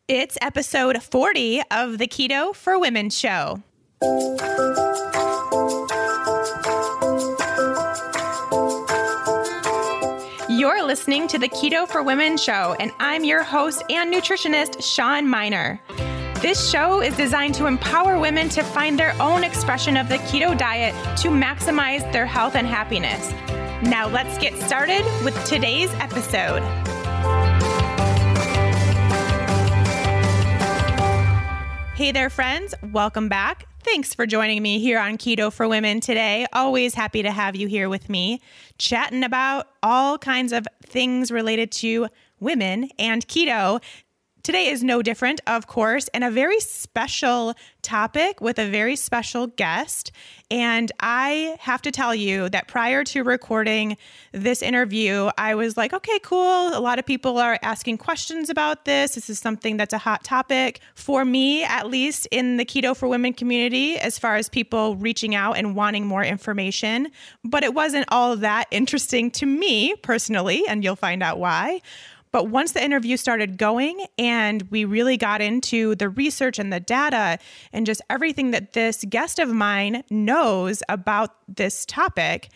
It's episode 40 of the Keto for Women show. You're listening to the Keto for Women show, and I'm your host and nutritionist, Shawn Miner. This show is designed to empower women to find their own expression of the keto diet to maximize their health and happiness. Now let's get started with today's episode. Hey there, friends. Welcome back. Thanks for joining me here on Keto for Women today. Always happy to have you here with me, chatting about all kinds of things related to women and keto. Today is no different, of course, and a very special topic with a very special guest. And I have to tell you that prior to recording this interview, I was like, okay, cool. A lot of people are asking questions about this. This is something that's a hot topic for me, at least in the Keto for Women community, as far as people reaching out and wanting more information. But it wasn't all that interesting to me personally, and you'll find out why. But once the interview started going and we really got into the research and the data and just everything that this guest of mine knows about this topic,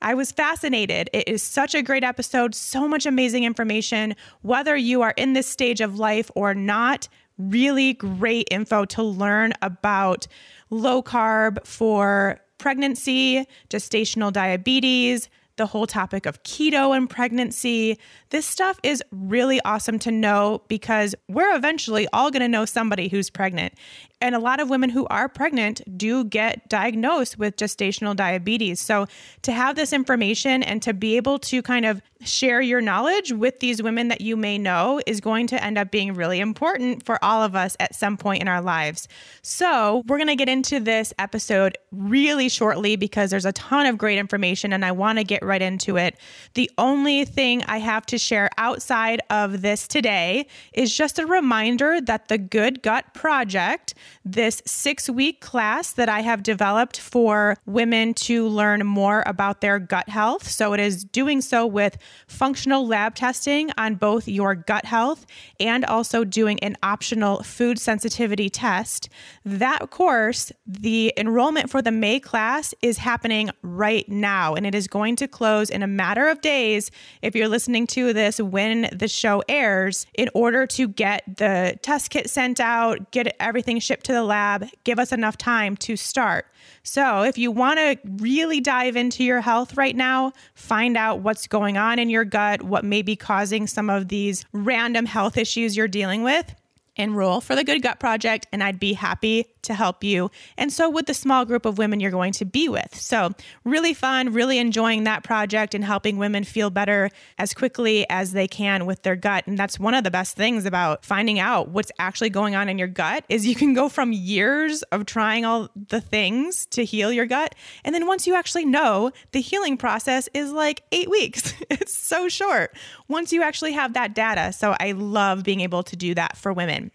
I was fascinated. It is such a great episode, so much amazing information, whether you are in this stage of life or not. Really great info to learn about low carb for pregnancy, gestational diabetes, the whole topic of keto and pregnancy. This stuff is really awesome to know because we're eventually all going to know somebody who's pregnant. And a lot of women who are pregnant do get diagnosed with gestational diabetes. So to have this information and to be able to kind of share your knowledge with these women that you may know is going to end up being really important for all of us at some point in our lives. So we're going to get into this episode really shortly because there's a ton of great information and I want to get right into it. The only thing I have to share outside of this today is just a reminder that the Good Gut Project, this 6-week class that I have developed for women to learn more about their gut health. So it is doing so with functional lab testing on both your gut health and also doing an optional food sensitivity test. That course, the enrollment for the May class is happening right now, and it is going to close in a matter of days if you're listening to this when the show airs, in order to get the test kit sent out, get everything shipped to the lab, give us enough time to start. So if you want to really dive into your health right now, find out what's going on in your gut, what may be causing some of these random health issues you're dealing with, enroll for the Good Gut Project, and I'd be happy to help you. And so would the small group of women you're going to be with. So really fun, really enjoying that project and helping women feel better as quickly as they can with their gut. And that's one of the best things about finding out what's actually going on in your gut is you can go from years of trying all the things to heal your gut. And then once you actually know, the healing process is like 8 weeks. It's so short once you actually have that data. So I love being able to do that for women.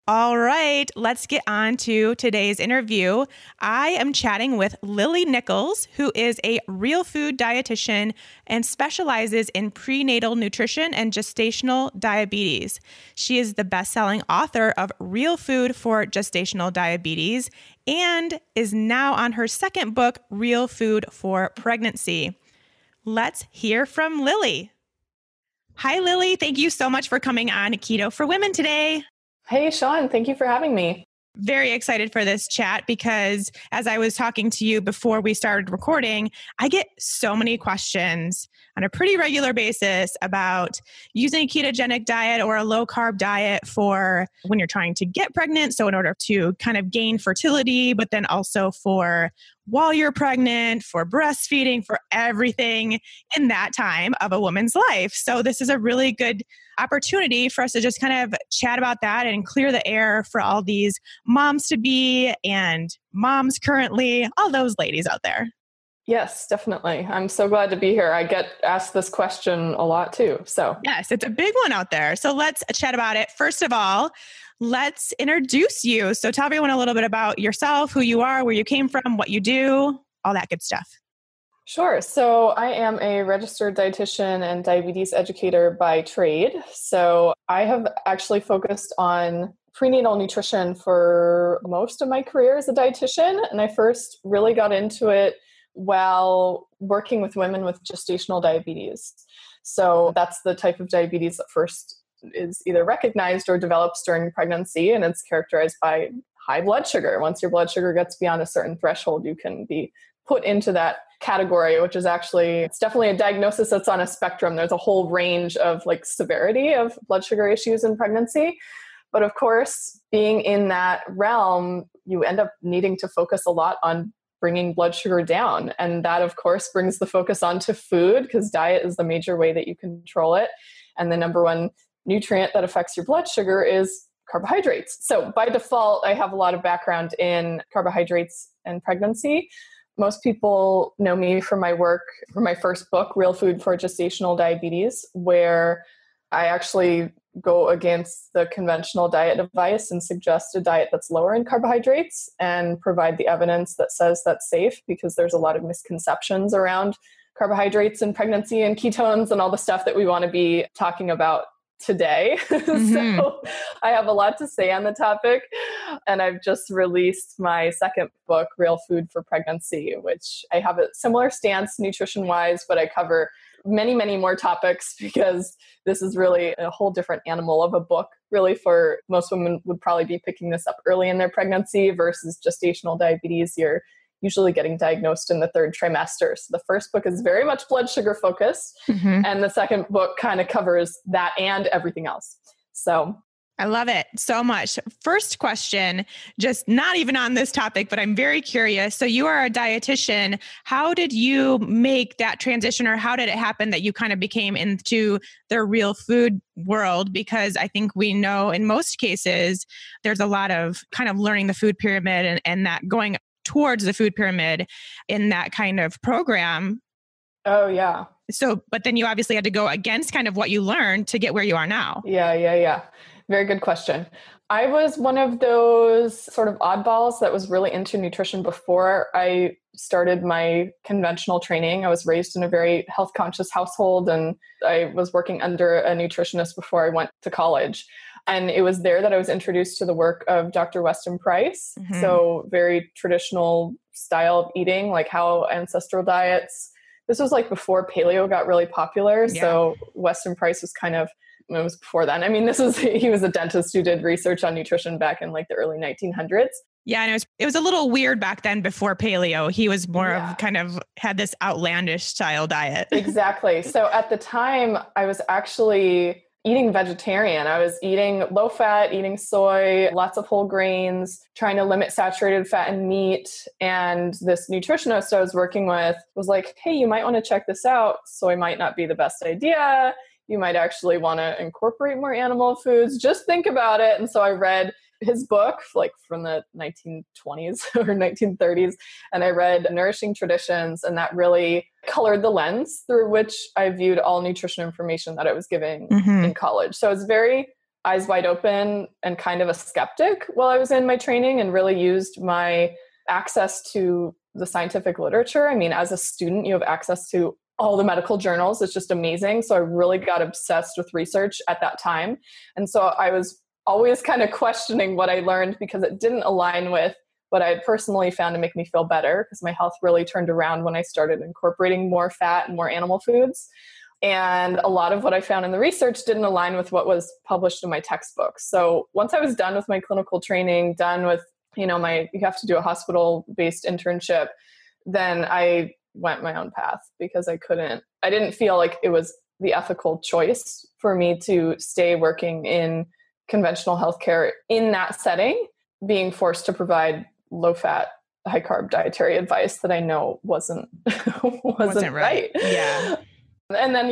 All right, let's get on to today's interview. I am chatting with Lily Nichols, who is a real food dietitian and specializes in prenatal nutrition and gestational diabetes. She is the best-selling author of Real Food for Gestational Diabetes and is now on her second book, Real Food for Pregnancy. Let's hear from Lily. Hi, Lily. Thank you so much for coming on Keto for Women today. Hey, Shawn, thank you for having me. Very excited for this chat because as I was talking to you before we started recording, I get so many questions on a pretty regular basis about using a ketogenic diet or a low carb diet for when you're trying to get pregnant. So in order to kind of gain fertility, but then also for while you're pregnant, for breastfeeding, for everything in that time of a woman's life. So this is a really good opportunity for us to just kind of chat about that and clear the air for all these moms to be and moms currently, all those ladies out there. Yes, definitely. I'm so glad to be here. I get asked this question a lot too. So yes, it's a big one out there. So let's chat about it. First of all, let's introduce you. So tell everyone a little bit about yourself, who you are, where you came from, what you do, all that good stuff. Sure. So I am a registered dietitian and diabetes educator by trade. So I have actually focused on prenatal nutrition for most of my career as a dietitian. And I first really got into it while working with women with gestational diabetes. So that's the type of diabetes that first is either recognized or develops during pregnancy. And it's characterized by high blood sugar. Once your blood sugar gets beyond a certain threshold, you can be put into that category, which is actually, it's definitely a diagnosis that's on a spectrum. There's a whole range of like severity of blood sugar issues in pregnancy. But of course, being in that realm, you end up needing to focus a lot on bringing blood sugar down. And that, of course, brings the focus onto food, because diet is the major way that you control it. And the number one nutrient that affects your blood sugar is carbohydrates. So by default, I have a lot of background in carbohydrates and pregnancy. Most people know me from my work, from my first book, Real Food for Gestational Diabetes, where I actually go against the conventional diet advice and suggest a diet that's lower in carbohydrates and provide the evidence that says that's safe, because there's a lot of misconceptions around carbohydrates and pregnancy and ketones and all the stuff that we want to be talking about today. Mm-hmm. So I have a lot to say on the topic. And I've just released my second book, Real Food for Pregnancy, which I have a similar stance nutrition wise, but I cover many, many more topics, because this is really a whole different animal of a book. Really, for most women would probably be picking this up early in their pregnancy versus gestational diabetes. You're usually getting diagnosed in the third trimester. So the first book is very much blood sugar focused. Mm-hmm. And the second book kind of covers that and everything else. So I love it so much. First question, just not even on this topic, but I'm very curious. So you are a dietitian. How did you make that transition, or how did it happen that you kind of became into the real food world? Because I think we know in most cases, there's a lot of kind of learning the food pyramid and that going towards the food pyramid in that kind of program. Oh, yeah. So, but then you obviously had to go against kind of what you learned to get where you are now. Yeah. Very good question. I was one of those sort of oddballs that was really into nutrition before I started my conventional training. I was raised in a very health conscious household, and I was working under a nutritionist before I went to college. And it was there that I was introduced to the work of Dr. Weston Price. Mm-hmm. So very traditional style of eating, like how ancestral diets. This was like before paleo got really popular. Yeah. So Weston Price was kind of, it was before then. I mean, he was a dentist who did research on nutrition back in like the early 1900s. Yeah, and it was a little weird back then before paleo. He was more of kind of had this outlandish style diet. Exactly. So at the time, I was actually eating vegetarian. I was eating low fat, eating soy, lots of whole grains, trying to limit saturated fat and meat. And this nutritionist I was working with was like, hey, you might want to check this out. Soy might not be the best idea. You might actually want to incorporate more animal foods. Just think about it. And so I read his book, like from the 1920s or 1930s, and I read Nourishing Traditions, and that really colored the lens through which I viewed all nutrition information that I was giving in college. So I was very eyes wide open and kind of a skeptic while I was in my training, and really used my access to the scientific literature. I mean, as a student, you have access to all the medical journals. It's just amazing. So I really got obsessed with research at that time. And so I was always kind of questioning what I learned, because it didn't align with what I had personally found to make me feel better, because my health really turned around when I started incorporating more fat and more animal foods. And a lot of what I found in the research didn't align with what was published in my textbooks. So once I was done with my clinical training, done with, you have to do a hospital-based internship, then I went my own path, because I didn't feel like it was the ethical choice for me to stay working in conventional healthcare in that setting, being forced to provide low fat, high carb dietary advice that I know wasn't right. Yeah. And then,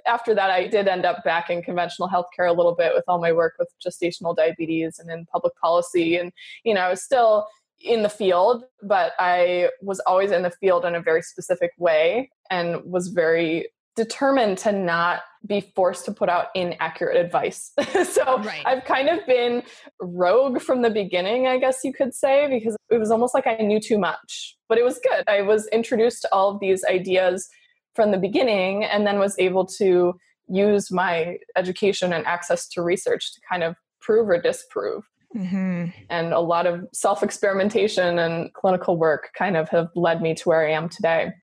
after that, I did end up back in conventional healthcare a little bit with all my work with gestational diabetes and in public policy. And, I was still in the field, but I was always in the field in a very specific way, and was very determined to not be forced to put out inaccurate advice. So Right. I've kind of been rogue from the beginning, I guess you could say, because it was almost like I knew too much, but it was good. I was introduced to all of these ideas from the beginning and then was able to use my education and access to research to kind of prove or disprove. Mm-hmm. And a lot of self-experimentation and clinical work kind of have led me to where I am today.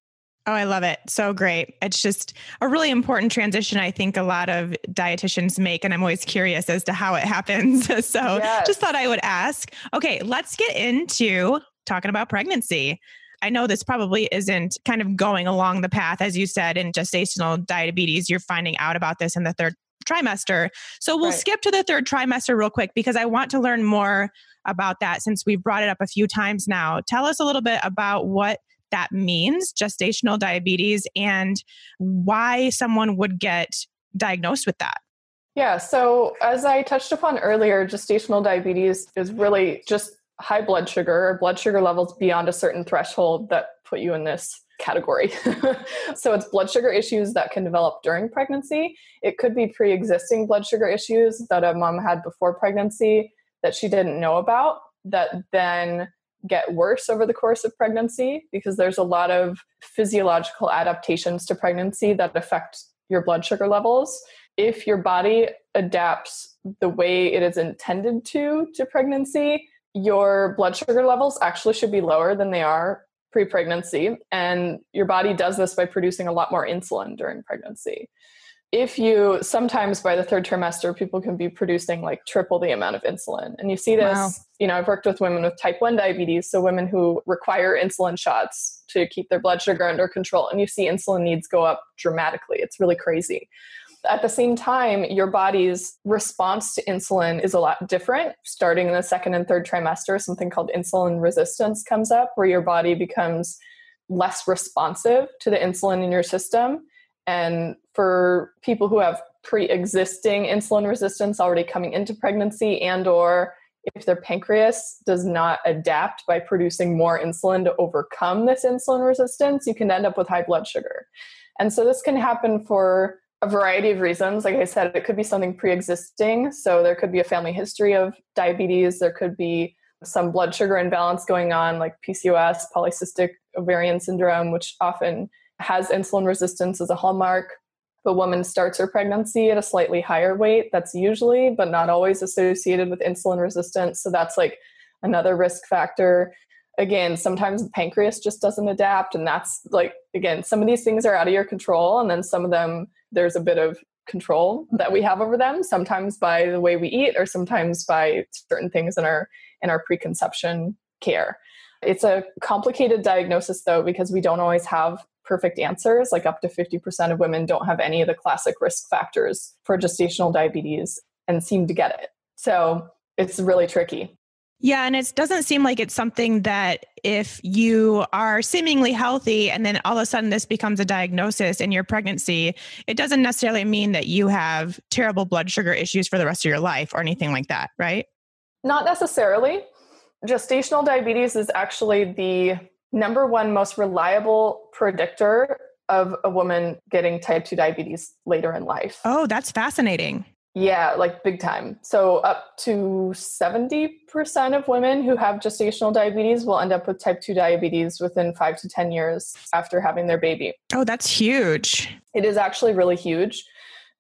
Oh, I love it. So great. It's just a really important transition I think a lot of dietitians make. And I'm always curious as to how it happens. So Just thought I would ask. Okay, let's get into talking about pregnancy. I know this probably isn't kind of going along the path, as you said, in gestational diabetes. You're finding out about this in the third trimester. So we'll skip to the third trimester real quick because I want to learn more about that since we've brought it up a few times now. Tell us a little bit about what that means, gestational diabetes, and why someone would get diagnosed with that. Yeah. So as I touched upon earlier, gestational diabetes is really just high blood sugar or blood sugar levels beyond a certain threshold that put you in this category. So it's blood sugar issues that can develop during pregnancy. It could be pre-existing blood sugar issues that a mom had before pregnancy that she didn't know about that then get worse over the course of pregnancy because there's a lot of physiological adaptations to pregnancy that affect your blood sugar levels. If your body adapts the way it is intended to pregnancy, your blood sugar levels actually should be lower than they are pre-pregnancy. And your body does this by producing a lot more insulin during pregnancy. If you, sometimes by the third trimester, people can be producing like triple the amount of insulin. And you see this, I've worked with women with type 1 diabetes, so women who require insulin shots to keep their blood sugar under control. And you see insulin needs go up dramatically. It's really crazy. At the same time, your body's response to insulin is a lot different. Starting in the second and third trimester, something called insulin resistance comes up, where your body becomes less responsive to the insulin in your system. And for people who have pre-existing insulin resistance already coming into pregnancy, and or if their pancreas does not adapt by producing more insulin to overcome this insulin resistance, you can end up with high blood sugar. And so this can happen for a variety of reasons. Like I said, it could be something pre-existing. So there could be a family history of diabetes. There could be some blood sugar imbalance going on, like PCOS, polycystic ovarian syndrome, which often has insulin resistance as a hallmark. If a woman starts her pregnancy at a slightly higher weight, that's usually, but not always, associated with insulin resistance. So that's like another risk factor. Again, sometimes the pancreas just doesn't adapt. And that's like, again, some of these things are out of your control. And then some of them, there's a bit of control that we have over them, sometimes by the way we eat or sometimes by certain things in our preconception care. It's a complicated diagnosis though, because we don't always have perfect answers. Like up to 50% of women don't have any of the classic risk factors for gestational diabetes and seem to get it. So it's really tricky. Yeah. And it doesn't seem like it's something that if you are seemingly healthy and then all of a sudden this becomes a diagnosis in your pregnancy, it doesn't necessarily mean that you have terrible blood sugar issues for the rest of your life or anything like that, right? Not necessarily. Gestational diabetes is actually the number one most reliable predictor of a woman getting type 2 diabetes later in life. Oh, that's fascinating. Yeah, like big time. So up to 70% of women who have gestational diabetes will end up with type 2 diabetes within 5 to 10 years after having their baby. Oh, that's huge. It is actually really huge.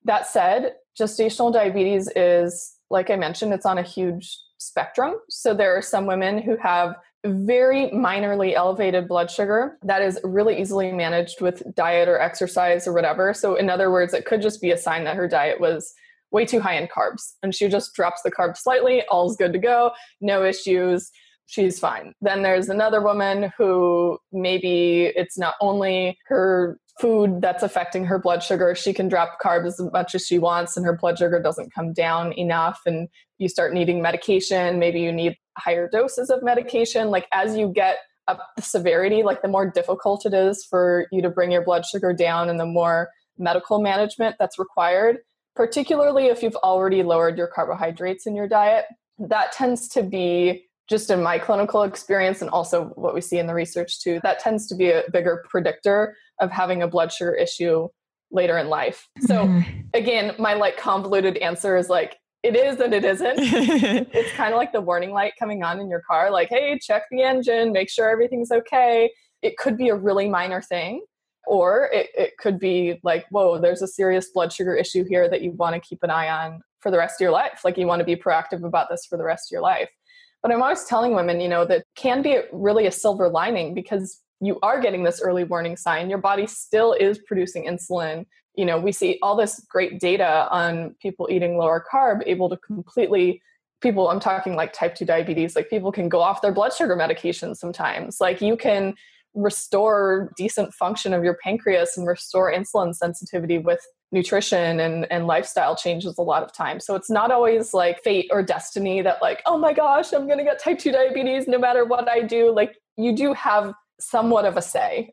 That said, gestational diabetes is, like I mentioned, it's on a huge spectrum. So there are some women who have very minorly elevated blood sugar that is really easily managed with diet or exercise or whatever. So in other words, it could just be a sign that her diet was way too high in carbs and she just drops the carbs slightly, all's good to go, no issues, she's fine. Then there's another woman who maybe it's not only her food that's affecting her blood sugar, she can drop carbs as much as she wants and her blood sugar doesn't come down enough and you start needing medication, maybe you need higher doses of medication. Like as you get up the severity, like the more difficult it is for you to bring your blood sugar down and the more medical management that's required, particularly if you've already lowered your carbohydrates in your diet. That tends to be, just in my clinical experience and also what we see in the research too, that tends to be a bigger predictor of having a blood sugar issue later in life. So again, my like convoluted answer is like, it is and it isn't. It's kind of like the warning light coming on in your car, like, hey, check the engine, make sure everything's okay. It could be a really minor thing, or it could be like, whoa, there's a serious blood sugar issue here that you want to keep an eye on for the rest of your life. Like you want to be proactive about this for the rest of your life. But I'm always telling women, that can be really a silver lining, because you are getting this early warning sign. Your body still is producing insulin. We see all this great data on people eating lower carb, able to I'm talking like type 2 diabetes, like people can go off their blood sugar medications sometimes. Like you can restore decent function of your pancreas and restore insulin sensitivity with nutrition and lifestyle changes a lot of times. So it's not always like fate or destiny that like, oh my gosh, I'm going to get type 2 diabetes no matter what I do. Like you do have somewhat of a say.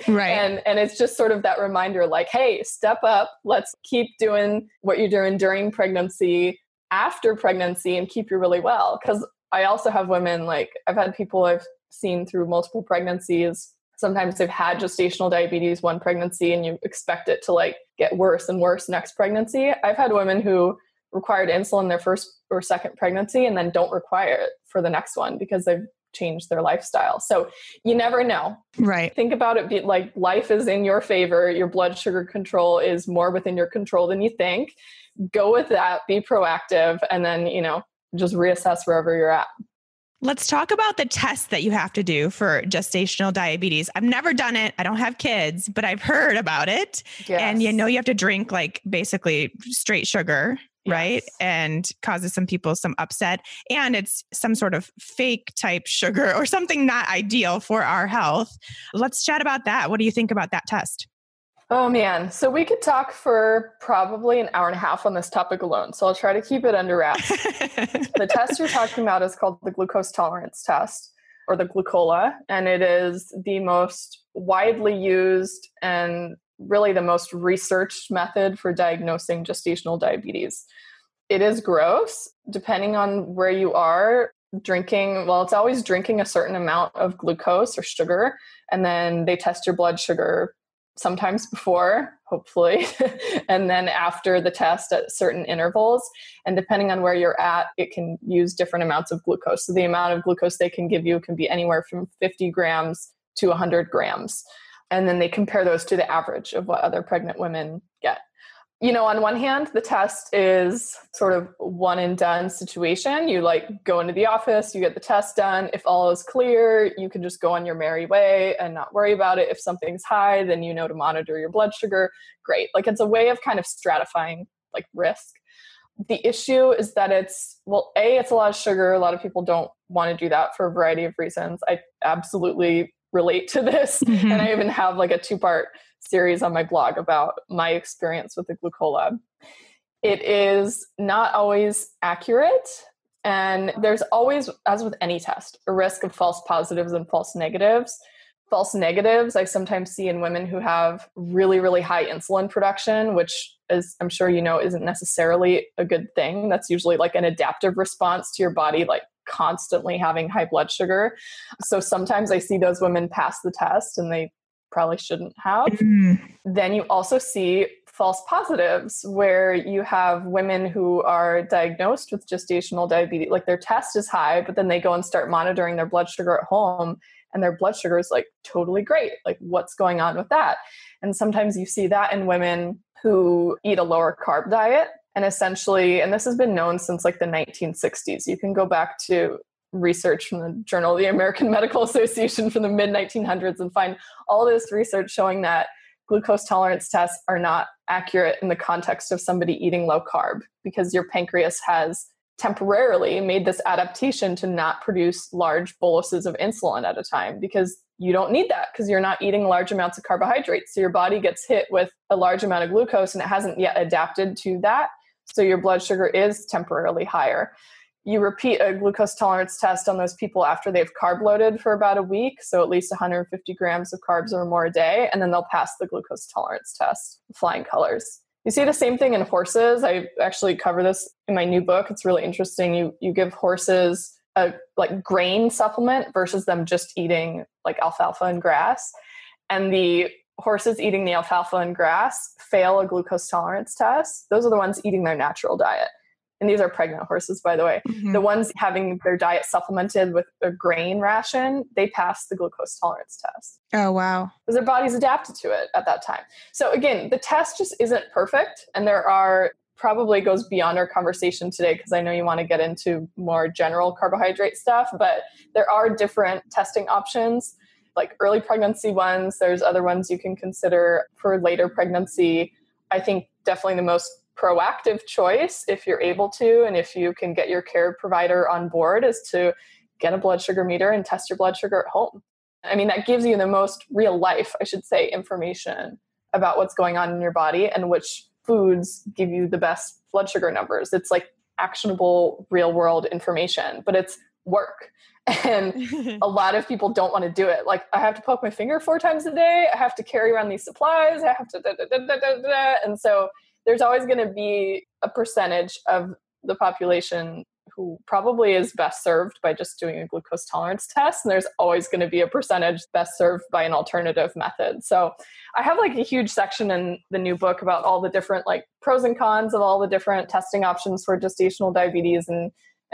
Right. And it's just sort of that reminder, like, hey, step up. Let's keep doing what you're doing during pregnancy, after pregnancy, and keep you really well. Because I also have women, like I've had people I've seen through multiple pregnancies. Sometimes they've had gestational diabetes one pregnancy and you expect it to like get worse and worse next pregnancy. I've had women who required insulin their first or second pregnancy and then don't require it for the next one because they've changed their lifestyle. So you never know. Right. Think about it like life is in your favor. Your blood sugar control is more within your control than you think. Go with that, be proactive, and then, just reassess wherever you're at. Let's talk about the test that you have to do for gestational diabetes. I've never done it. I don't have kids, but I've heard about it. Yes. And you have to drink like basically straight sugar, right? Yes. And causes some people some upset. And it's some sort of fake type sugar or something not ideal for our health. Let's chat about that. What do you think about that test? Oh man. So we could talk for probably an hour and a half on this topic alone. So I'll try to keep it under wraps. The test you're talking about is called the glucose tolerance test, or the glucola. And it is the most widely used and really the most researched method for diagnosing gestational diabetes. It is gross, depending on where you are drinking. Well, it's always drinking a certain amount of glucose or sugar. And then they test your blood sugar sometimes before, hopefully, and then after the test at certain intervals. And depending on where you're at, it can use different amounts of glucose. So the amount of glucose they can give you can be anywhere from 50 grams to 100 grams. And then they compare those to the average of what other pregnant women get. On one hand, the test is sort of one and done situation. You like go into the office, you get the test done. If all is clear, you can just go on your merry way and not worry about it. If something's high, then to monitor your blood sugar. Great. Like it's a way of kind of stratifying like risk. The issue is that it's a lot of sugar. A lot of people don't want to do that for a variety of reasons. I absolutely relate to this. Mm-hmm. And I even have like a 2-part series on my blog about my experience with the glucola. It is not always accurate. And there's always, as with any test, a risk of false positives and false negatives. False negatives I sometimes see in women who have really, really high insulin production, which, as I'm sure isn't necessarily a good thing. That's usually like an adaptive response to your body, like constantly having high blood sugar. So sometimes I see those women pass the test and they probably shouldn't have. Then you also see false positives where you have women who are diagnosed with gestational diabetes, like their test is high, but then they go and start monitoring their blood sugar at home and their blood sugar is like totally great. Like what's going on with that? And sometimes you see that in women who eat a lower carb diet. And essentially, and this has been known since like the 1960s, you can go back to research from the Journal of the American Medical Association from the mid-1900s and find all this research showing that glucose tolerance tests are not accurate in the context of somebody eating low carb, because your pancreas has temporarily made this adaptation to not produce large boluses of insulin at a time, because you don't need that because you're not eating large amounts of carbohydrates. So your body gets hit with a large amount of glucose and it hasn't yet adapted to that. So your blood sugar is temporarily higher. You repeat a glucose tolerance test on those people after they've carb loaded for about a week, so at least 150 grams of carbs or more a day, and then they'll pass the glucose tolerance test, flying colors. You see the same thing in horses. I actually cover this in my new book. It's really interesting. You give horses a like grain supplement versus them just eating like alfalfa and grass. And the horses eating the alfalfa and grass fail a glucose tolerance test. Those are the ones eating their natural diet. And these are pregnant horses, by the way. Mm-hmm. The ones having their diet supplemented with a grain ration, they pass the glucose tolerance test. Oh, wow. Because their body's adapted to it at that time. So again, the test just isn't perfect. And there are probably goes beyond our conversation today, because I know you want to get into more general carbohydrate stuff, but there are different testing options, like early pregnancy ones. There's other ones you can consider for later pregnancy. I think definitely the most proactive choice, if you're able to, and if you can get your care provider on board, is to get a blood sugar meter and test your blood sugar at home. I mean, that gives you the most real life, I should say, information about what's going on in your body and which foods give you the best blood sugar numbers. It's like actionable real world information, but it's work. And a lot of people don't want to do it. Like, I have to poke my finger 4 times a day. I have to carry around these supplies. I have to And so there's always going to be a percentage of the population who probably is best served by just doing a glucose tolerance test. And there's always going to be a percentage best served by an alternative method. So I have like a huge section in the new book about all the different like pros and cons of all the different testing options for gestational diabetes and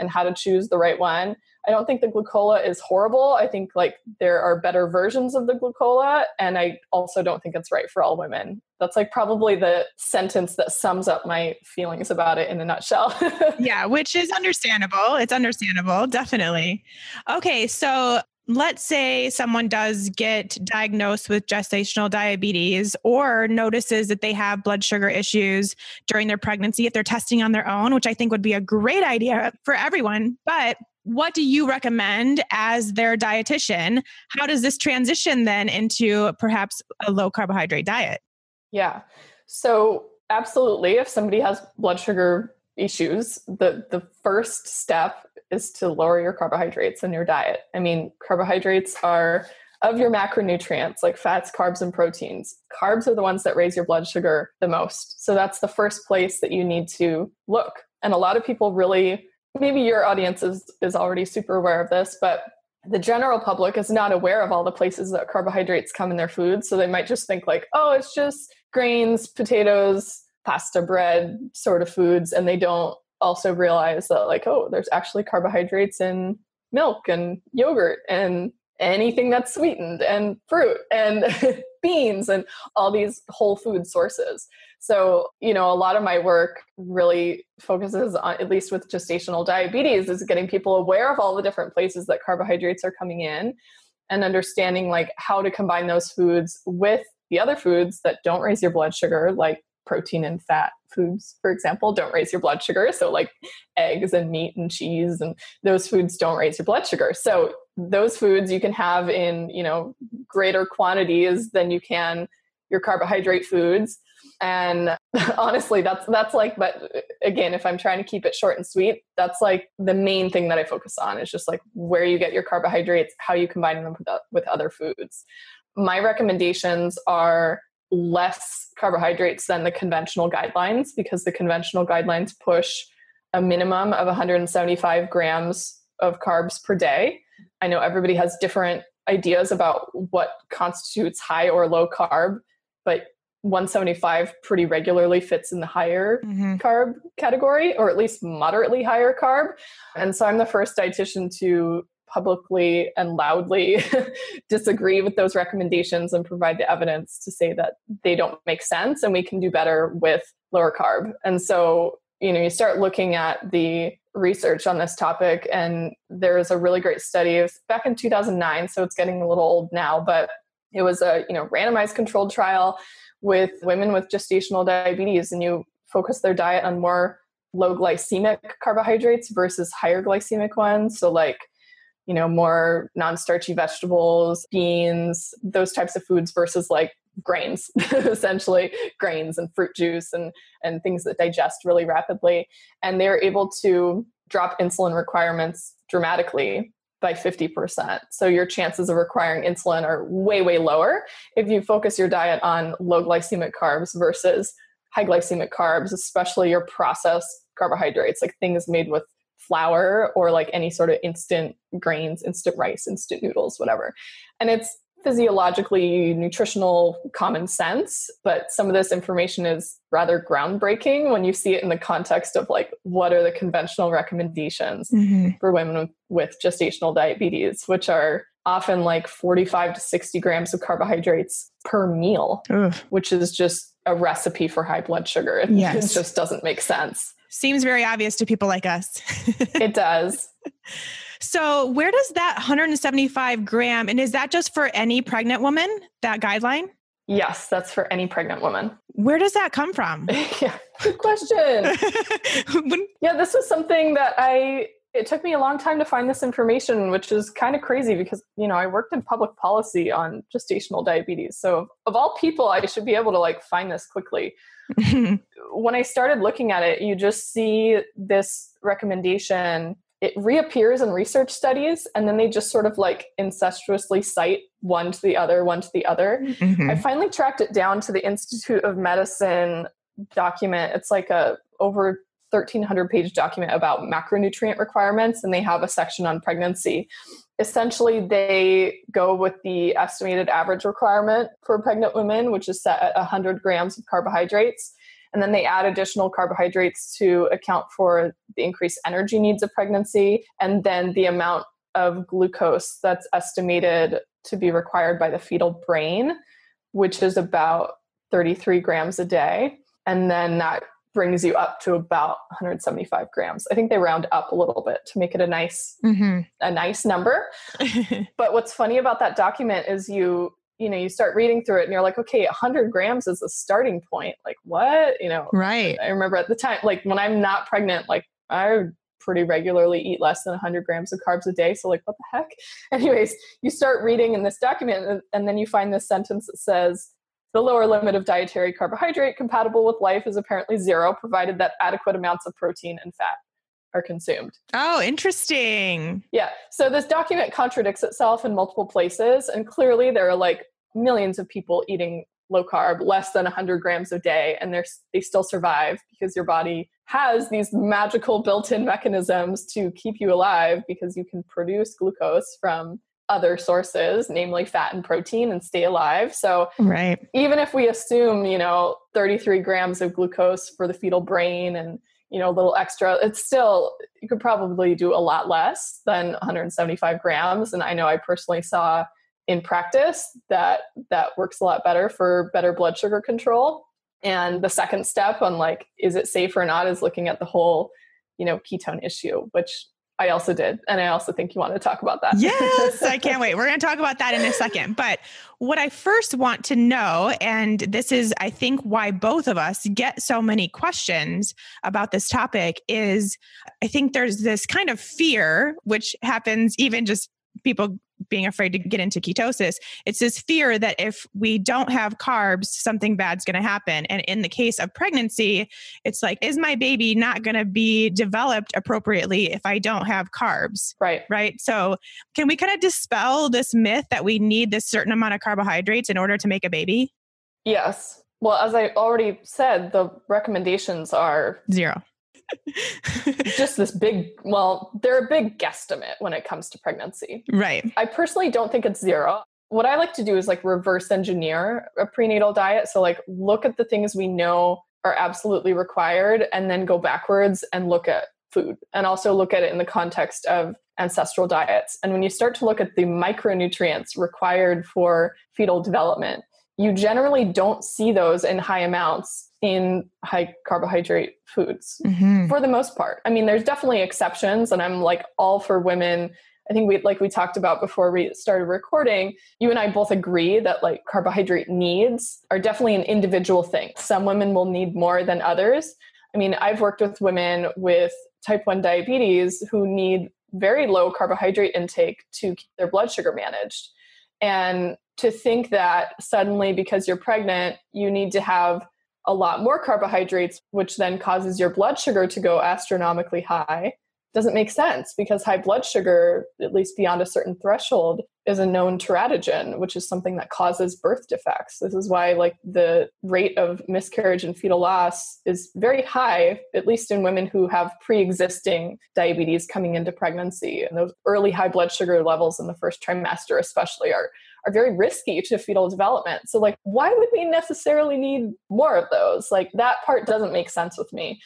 how to choose the right one. I don't think the glucola is horrible. I think like there are better versions of the glucola. And I also don't think it's right for all women. That's like probably the sentence that sums up my feelings about it in a nutshell. Yeah, which is understandable. It's understandable, definitely. Okay, so let's say someone does get diagnosed with gestational diabetes or notices that they have blood sugar issues during their pregnancy if they're testing on their own, which I think would be a great idea for everyone. But what do you recommend as their dietitian? How does this transition then into perhaps a low carbohydrate diet? Yeah. So absolutely, if somebody has blood sugar issues, the first step is to lower your carbohydrates in your diet. I mean, carbohydrates are of your macronutrients, like fats, carbs, and proteins. Carbs are the ones that raise your blood sugar the most. So that's the first place that you need to look. And a lot of people really, maybe your audience is already super aware of this, but the general public is not aware of all the places that carbohydrates come in their food. So they might just think like, oh, it's just grains, potatoes, pasta, bread sort of foods. And they don't also realize that like, oh, there's actually carbohydrates in milk and yogurt and anything that's sweetened and fruit and beans and all these whole food sources. So, you know, a lot of my work really focuses on, at least with gestational diabetes, is getting people aware of all the different places that carbohydrates are coming in and understanding like how to combine those foods with the other foods that don't raise your blood sugar, like protein and fat foods, for example, don't raise your blood sugar. So like eggs and meat and cheese and those foods don't raise your blood sugar. So those foods you can have in, you know, greater quantities than you can your carbohydrate foods. And honestly, that's like, but again, if I'm trying to keep it short and sweet, that's like the main thing that I focus on is just like where you get your carbohydrates, how you combine them with other foods. My recommendations are less carbohydrates than the conventional guidelines, because the conventional guidelines push a minimum of 175 grams of carbs per day. I know everybody has different ideas about what constitutes high or low carb, but 175 pretty regularly fits in the higher carb category, or at least moderately higher carb. And so I'm the first dietitian to publicly and loudly disagree with those recommendations and provide the evidence to say that they don't make sense and we can do better with lower carb. And so, you know, you start looking at the research on this topic, and there is a really great study back in 2009. So it's getting a little old now, but it was a, you know, randomized controlled trial with women with gestational diabetes, and you focus their diet on more low glycemic carbohydrates versus higher glycemic ones. So like, you know, more non-starchy vegetables, beans, those types of foods versus like grains, essentially grains and fruit juice and things that digest really rapidly. And they're able to drop insulin requirements dramatically by 50%. So your chances of requiring insulin are way, way lower if you focus your diet on low glycemic carbs versus high glycemic carbs, especially your processed carbohydrates, like things made with flour or like any sort of instant grains, instant rice, instant noodles, whatever. And it's physiologically nutritional common sense, but some of this information is rather groundbreaking when you see it in the context of like, what are the conventional recommendations for women with gestational diabetes, which are often like 45 to 60 grams of carbohydrates per meal, which is just a recipe for high blood sugar. It just doesn't make sense. Seems very obvious to people like us. It does. So where does that 175 gram, and is that just for any pregnant woman, that guideline? Yes, that's for any pregnant woman. Where does that come from? Yeah, good question. Yeah, this was something that it took me a long time to find this information, which is kind of crazy because, I worked in public policy on gestational diabetes. So of all people, I should be able to like find this quickly. When I started looking at it, you just see this recommendation. It reappears in research studies, and then they just sort of like incestuously cite one to the other. I finally tracked it down to the Institute of Medicine document. It's like a over 1,300 page document about macronutrient requirements, and they have a section on pregnancy. Essentially, they go with the estimated average requirement for pregnant women, which is set at 100 grams of carbohydrates. And then they add additional carbohydrates to account for the increased energy needs of pregnancy, and then the amount of glucose that's estimated to be required by the fetal brain, which is about 33 grams a day. And then that brings you up to about 175 grams. I think they round up a little bit to make it a nice number. But what's funny about that document is you start reading through it and you're like, okay, 100 grams is the starting point. Like what? Right. I remember at the time, like when I'm not pregnant, like I pretty regularly eat less than 100 grams of carbs a day. So like, what the heck? Anyways, you start reading in this document and then you find this sentence that says, the lower limit of dietary carbohydrate compatible with life is apparently 0, provided that adequate amounts of protein and fat are consumed. Oh, interesting. Yeah. So this document contradicts itself in multiple places. And clearly there are like millions of people eating low carb, less than 100 grams a day, and they still survive because your body has these magical built-in mechanisms to keep you alive because you can produce glucose from other sources, namely fat and protein, and stay alive. So even if we assume, 33 grams of glucose for the fetal brain and, a little extra, it's still, you could probably do a lot less than 175 grams. And I know I personally saw in practice that works a lot better for better blood sugar control. And the second step on like, is it safe or not, is looking at the whole, ketone issue, which I also did. And I also think you want to talk about that. Yes, I can't wait. We're going to talk about that in a second. But what I first want to know, and this is, I think, why both of us get so many questions about this topic, is I think there's this kind of fear, which happens even just people being afraid to get into ketosis. It's this fear that if we don't have carbs, something bad's going to happen. And in the case of pregnancy, it's like, is my baby not going to be developed appropriately if I don't have carbs? Right. So can we kind of dispel this myth that we need this certain amount of carbohydrates in order to make a baby? Yes. Well, as I already said, the recommendations are 0. Just this they're a big guesstimate when it comes to pregnancy. Right. I personally don't think it's 0. What I like to do is like reverse engineer a prenatal diet. So like look at the things we know are absolutely required and then go backwards and look at food and also look at it in the context of ancestral diets. And when you start to look at the micronutrients required for fetal development, you generally don't see those in high amounts in high carbohydrate foods for the most part. I mean, there's definitely exceptions, and I'm like all for women. I think we talked about before we started recording, you and I both agree that like carbohydrate needs are definitely an individual thing. Some women will need more than others. I mean, I've worked with women with type 1 diabetes who need very low carbohydrate intake to keep their blood sugar managed. And to think that suddenly because you're pregnant, you need to have a lot more carbohydrates, which then causes your blood sugar to go astronomically high, doesn't make sense, because high blood sugar, at least beyond a certain threshold, is a known teratogen, which is something that causes birth defects. This is why like the rate of miscarriage and fetal loss is very high, at least in women who have pre-existing diabetes coming into pregnancy. And those early high blood sugar levels in the first trimester especially are are very risky to fetal development. So like, why would we necessarily need more of those? Like that part doesn't make sense with me.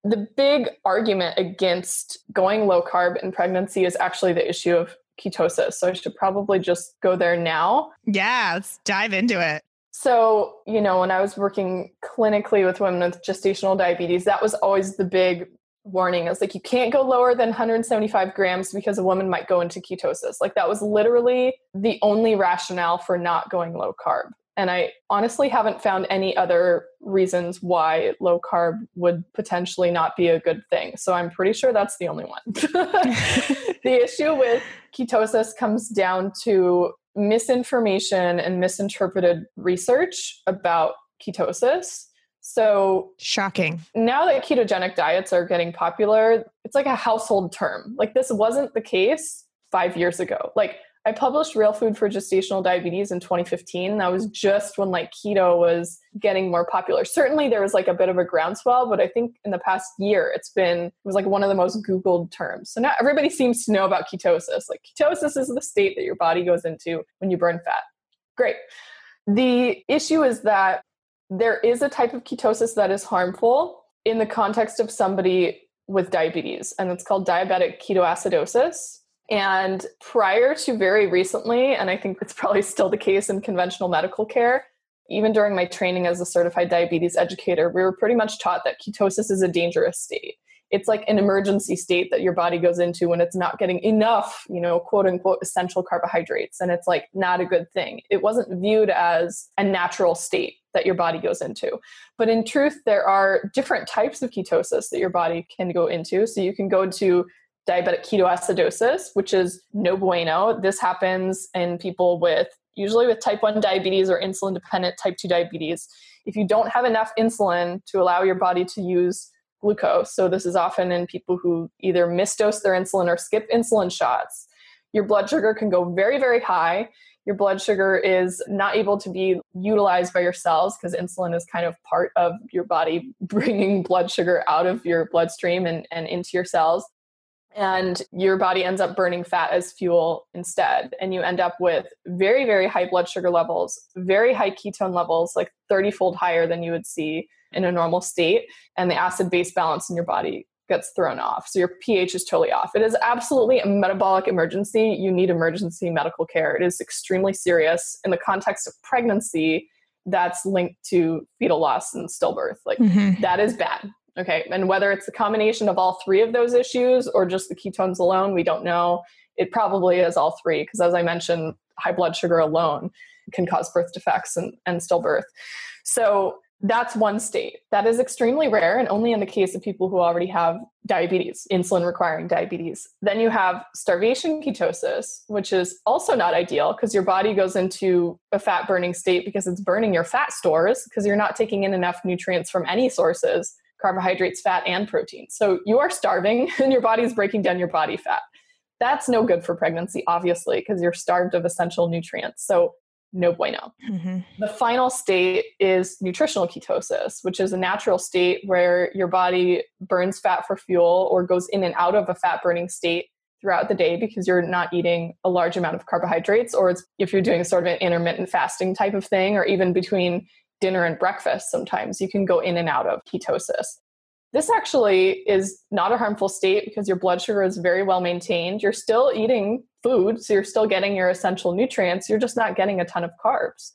The big argument against going low carb in pregnancy is actually the issue of ketosis. So I should probably just go there now. Yeah, let's dive into it. So, when I was working clinically with women with gestational diabetes, that was always the big warning. It's like, you can't go lower than 175 grams because a woman might go into ketosis. Like that was literally the only rationale for not going low carb. And I honestly haven't found any other reasons why low carb would potentially not be a good thing. So I'm pretty sure that's the only one. The issue with ketosis comes down to misinformation and misinterpreted research about ketosis. So shocking. Now that ketogenic diets are getting popular, it's like a household term. Like this wasn't the case 5 years ago. Like I published Real Food for Gestational Diabetes in 2015. That was just when like keto was getting more popular. Certainly there was like a bit of a groundswell, but I think in the past year it was like one of the most Googled terms. So now everybody seems to know about ketosis. Like ketosis is the state that your body goes into when you burn fat. Great. The issue is that there is a type of ketosis that is harmful in the context of somebody with diabetes, and it's called diabetic ketoacidosis. And prior to very recently, and I think it's probably still the case in conventional medical care, even during my training as a certified diabetes educator, we were pretty much taught that ketosis is a dangerous state. It's like an emergency state that your body goes into when it's not getting enough, quote unquote, essential carbohydrates. And it's like not a good thing. It wasn't viewed as a natural state that your body goes into. But in truth, there are different types of ketosis that your body can go into. So you can go to diabetic ketoacidosis, which is no bueno. This happens in people usually with type 1 diabetes or insulin dependent type 2 diabetes. If you don't have enough insulin to allow your body to use glucose, so this is often in people who either misdose their insulin or skip insulin shots, your blood sugar can go very, very high. Your blood sugar is not able to be utilized by your cells because insulin is kind of part of your body bringing blood sugar out of your bloodstream and into your cells. And your body ends up burning fat as fuel instead. And you end up with very, very high blood sugar levels, very high ketone levels, like 30-fold higher than you would see in a normal state. And the acid-base balance in your body gets thrown off. So your pH is totally off. It is absolutely a metabolic emergency. You need emergency medical care. It is extremely serious. In the context of pregnancy, that's linked to fetal loss and stillbirth. Like that is bad. Okay. And whether it's a combination of all three of those issues or just the ketones alone, we don't know. It probably is all three, because as I mentioned, high blood sugar alone can cause birth defects and stillbirth. So that's one state. That is extremely rare and only in the case of people who already have diabetes, insulin requiring diabetes. Then you have starvation ketosis, which is also not ideal because your body goes into a fat burning state because it's burning your fat stores because you're not taking in enough nutrients from any sources, carbohydrates, fat, and protein. So you are starving and your body's breaking down your body fat. That's no good for pregnancy, obviously, because you're starved of essential nutrients. So no bueno. The final state is nutritional ketosis, which is a natural state where your body burns fat for fuel or goes in and out of a fat burning state throughout the day because you're not eating a large amount of carbohydrates, or it's if you're doing sort of an intermittent fasting type of thing, or even between dinner and breakfast, sometimes you can go in and out of ketosis. This actually is not a harmful state because your blood sugar is very well maintained. You're still eating food, so you're still getting your essential nutrients. You're just not getting a ton of carbs.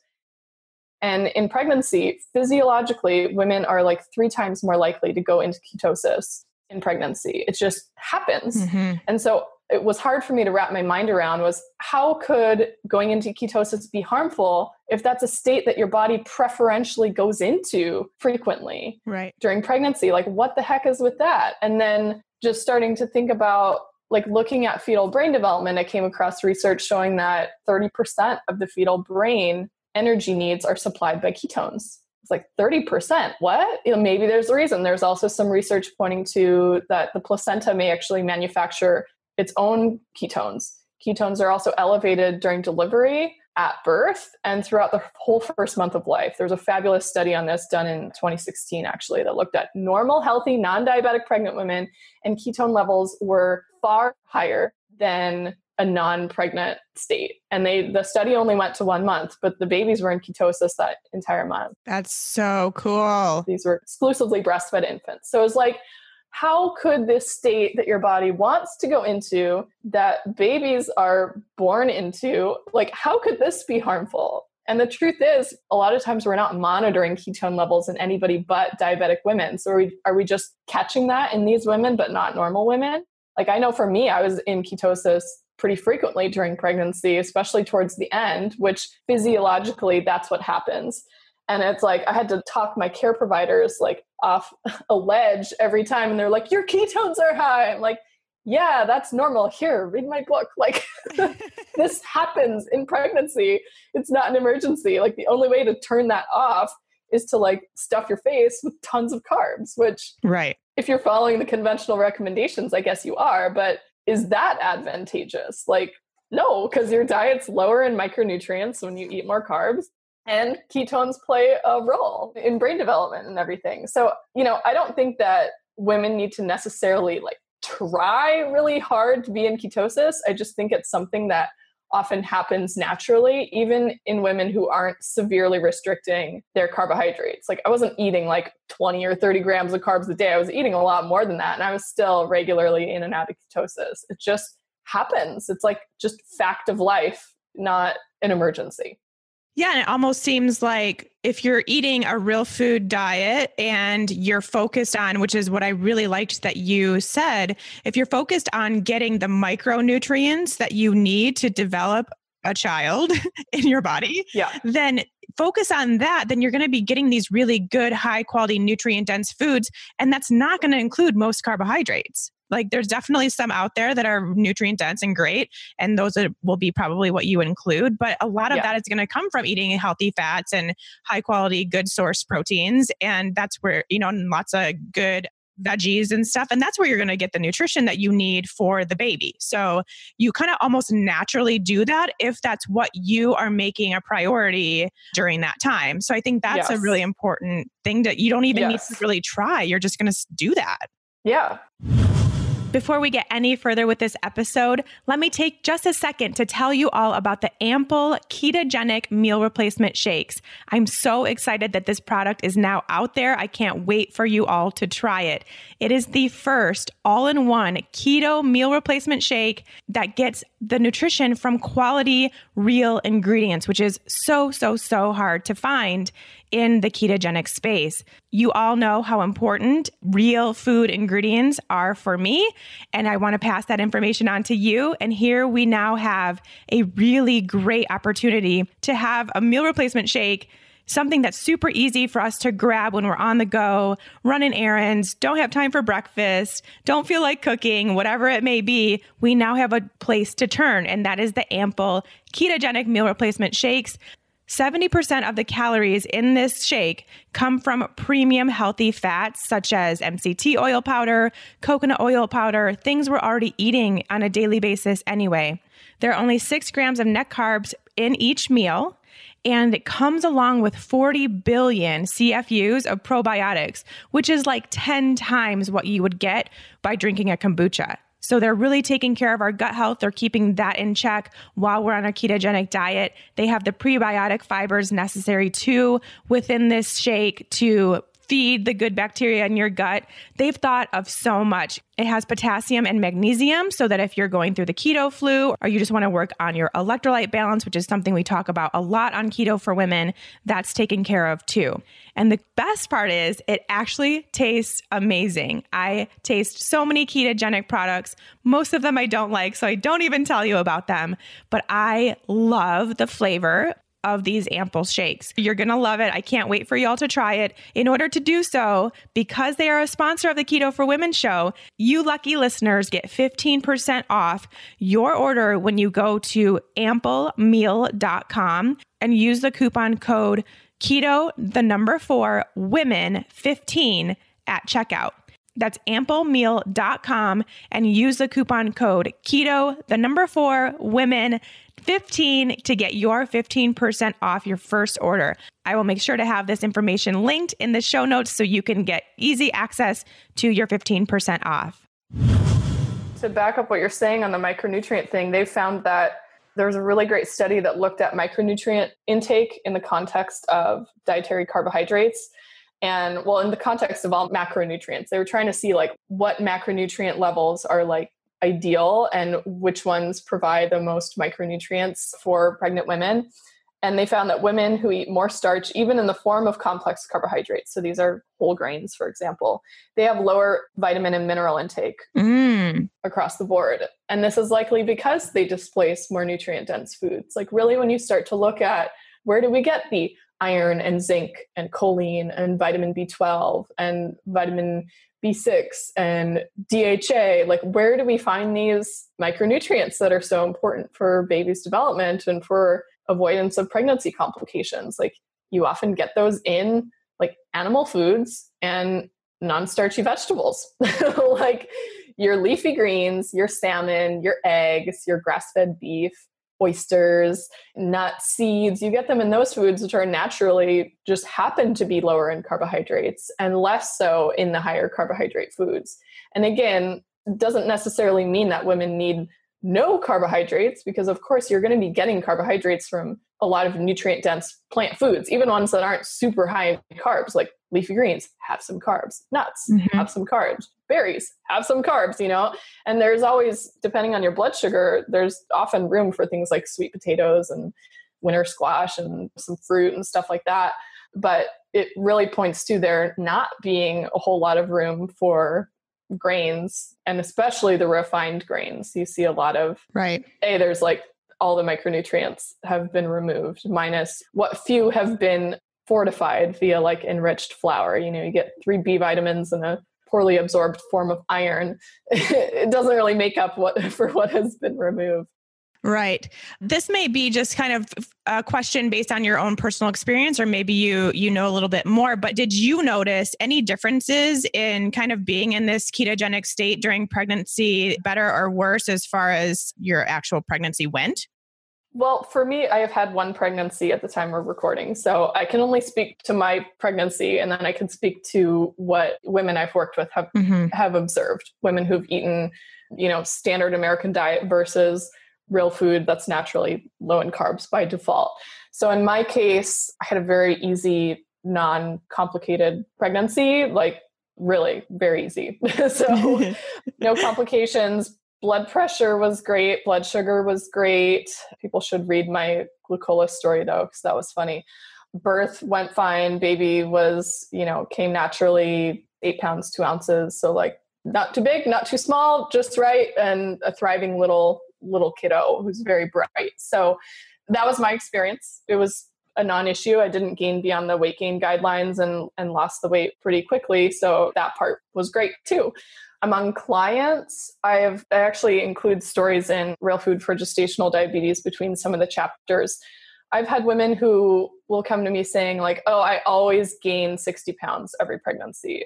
And in pregnancy, physiologically, women are like 3 times more likely to go into ketosis in pregnancy. It just happens. And so it was hard for me to wrap my mind around was how could going into ketosis be harmful if that's a state that your body preferentially goes into frequently during pregnancy? Like what the heck is with that? And then just starting to think about like looking at fetal brain development, I came across research showing that 30% of the fetal brain energy needs are supplied by ketones. It's like 30%. What? Maybe there's a reason. There's also some research pointing to that the placenta may actually manufacture its own ketones. Ketones are also elevated during delivery, at birth, and throughout the whole first month of life. There's a fabulous study on this done in 2016, actually, that looked at normal, healthy, non-diabetic pregnant women, and ketone levels were far higher than a non-pregnant state. And the study only went to 1 month, but the babies were in ketosis that entire month. That's so cool. These were exclusively breastfed infants. So it was like, how could this state that your body wants to go into, that babies are born into, like, how could this be harmful? And the truth is, a lot of times we're not monitoring ketone levels in anybody but diabetic women. So are we just catching that in these women, but not normal women? Like, I know for me, I was in ketosis pretty frequently during pregnancy, especially towards the end, which physiologically, that's what happens. And it's like, I had to talk my care providers like off a ledge every time. And they're like, your ketones are high. I'm like, yeah, that's normal. Here, read my book. Like, this happens in pregnancy. It's not an emergency. Like, the only way to turn that off is to like stuff your face with tons of carbs, which, right, if you're following the conventional recommendations, I guess you are, but is that advantageous? Like, no, because your diet's lower in micronutrients when you eat more carbs, and ketones play a role in brain development and everything. So, I don't think that women need to necessarily like try really hard to be in ketosis. I just think it's something that often happens naturally, even in women who aren't severely restricting their carbohydrates. Like, I wasn't eating like 20 or 30 grams of carbs a day. I was eating a lot more than that. And I was still regularly in and out of ketosis. It just happens. It's like just fact of life, not an emergency. Yeah. And it almost seems like if you're eating a real food diet and you're focused on, which is what I really liked that you said, if you're focused on getting the micronutrients that you need to develop a child in your body, then focus on that, then you're going to be getting these really good, high quality, nutrient dense foods. And that's not going to include most carbohydrates. Like, there's definitely some out there that are nutrient dense and great, and those will be probably what you include. But a lot of that is going to come from eating healthy fats and high quality, good source proteins. And that's where, and lots of good veggies and stuff. And that's where you're going to get the nutrition that you need for the baby. So you kind of almost naturally do that if that's what you are making a priority during that time. So I think that's a really important thing that you don't even need to really try. You're just going to do that. Yeah. Before we get any further with this episode, let me take just a second to tell you all about the Ample Ketogenic Meal Replacement Shakes. I'm so excited that this product is now out there. I can't wait for you all to try it. It is the first all-in-one keto meal replacement shake that gets the nutrition from quality, real ingredients, which is so hard to find in the ketogenic space. You all know how important real food ingredients are for me, and I want to pass that information on to you. And here we now have a really great opportunity to have a meal replacement shake, something that's super easy for us to grab when we're on the go, running errands, don't have time for breakfast, don't feel like cooking, whatever it may be. We now have a place to turn, and that is the Ample Ketogenic Meal Replacement Shakes. 70% of the calories in this shake come from premium healthy fats such as MCT oil powder, coconut oil powder, things we're already eating on a daily basis anyway. There are only 6 grams of net carbs in each meal, and it comes along with 40 billion CFUs of probiotics, which is like 10 times what you would get by drinking a kombucha. So they're really taking care of our gut health. They're keeping that in check while we're on a ketogenic diet. They have the prebiotic fibers necessary too within this shake to feed the good bacteria in your gut. They've thought of so much. It has potassium and magnesium so that if you're going through the keto flu or you just want to work on your electrolyte balance, which is something we talk about a lot on Keto for Women, that's taken care of too. And the best part is it actually tastes amazing. I taste so many ketogenic products. Most of them I don't like, so I don't even tell you about them, but I love the flavor of these Ample shakes. You're going to love it. I can't wait for y'all to try it. In order to do so, because they are a sponsor of the Keto for Women show, you lucky listeners get 15% off your order when you go to amplemeal.com and use the coupon code keto4women15 at checkout. That's amplemeal.com and use the coupon code keto4women15 to get your 15% off your first order. I will make sure to have this information linked in the show notes so you can get easy access to your 15% off. To back up what you're saying on the micronutrient thing, they found that there was a really great study that looked at micronutrient intake in the context of dietary carbohydrates. And well, in the context of all macronutrients, they were trying to see like what macronutrient levels are like ideal and which ones provide the most micronutrients for pregnant women. And they found that women who eat more starch, even in the form of complex carbohydrates, so these are whole grains, for example, they have lower vitamin and mineral intake across the board. And this is likely because they displace more nutrient-dense foods. Like really, when you start to look at where do we get the iron and zinc and choline and vitamin B12 and vitamin B6 and DHA, like where do we find these micronutrients that are so important for baby's development and for avoidance of pregnancy complications? Like you often get those in like animal foods and non-starchy vegetables, like your leafy greens, your salmon, your eggs, your grass-fed beef, oysters, nuts, seeds. You get them in those foods, which are naturally just happen to be lower in carbohydrates and less so in the higher carbohydrate foods. And again, it doesn't necessarily mean that women need no carbohydrates, because of course you're going to be getting carbohydrates from a lot of nutrient dense plant foods, even ones that aren't super high in carbs, like leafy greens have some carbs, nuts have some carbs, berries have some carbs, you know, and there's always, depending on your blood sugar, there's often room for things like sweet potatoes and winter squash and some fruit and stuff like that. But it really points to there not being a whole lot of room for grains, and especially the refined grains. You see a lot of, there's like all the micronutrients have been removed, minus what few have been fortified via like enriched flour. You know, you get 3 B vitamins and a poorly absorbed form of iron. It doesn't really make up for what has been removed. Right. This may be just kind of a question based on your own personal experience, or maybe you know a little bit more, but did you notice any differences in kind of being in this ketogenic state during pregnancy, better or worse as far as your actual pregnancy went? Well, for me, I have had one pregnancy at the time we're recording, so I can only speak to my pregnancy, and then I can speak to what women I've worked with have observed, women who've eaten, you know, standard American diet versus real food that's naturally low in carbs by default. So in my case, I had a very easy, non-complicated pregnancy, like really very easy. So no complications. Blood pressure was great. Blood sugar was great. People should read my glucola story though, because that was funny. Birth went fine. Baby was, you know, came naturally, 8 pounds, 2 ounces. So like not too big, not too small, just right. And a thriving little kiddo who's very bright. So that was my experience. It was a non-issue. I didn't gain beyond the weight gain guidelines and lost the weight pretty quickly. So that part was great too. Among clients, I actually include stories in Real Food for Gestational Diabetes between some of the chapters. I've had women who will come to me saying like, oh, I always gain 60 pounds every pregnancy.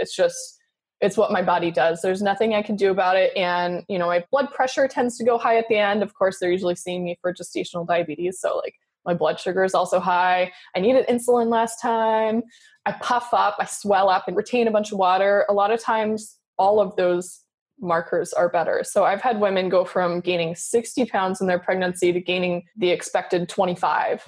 It's what my body does. There's nothing I can do about it. And, you know, my blood pressure tends to go high at the end. Of course, they're usually seeing me for gestational diabetes. So like my blood sugar is also high. I needed insulin last time. I puff up, I swell up and retain a bunch of water. A lot of times, all of those markers are better. So I've had women go from gaining 60 pounds in their pregnancy to gaining the expected 25,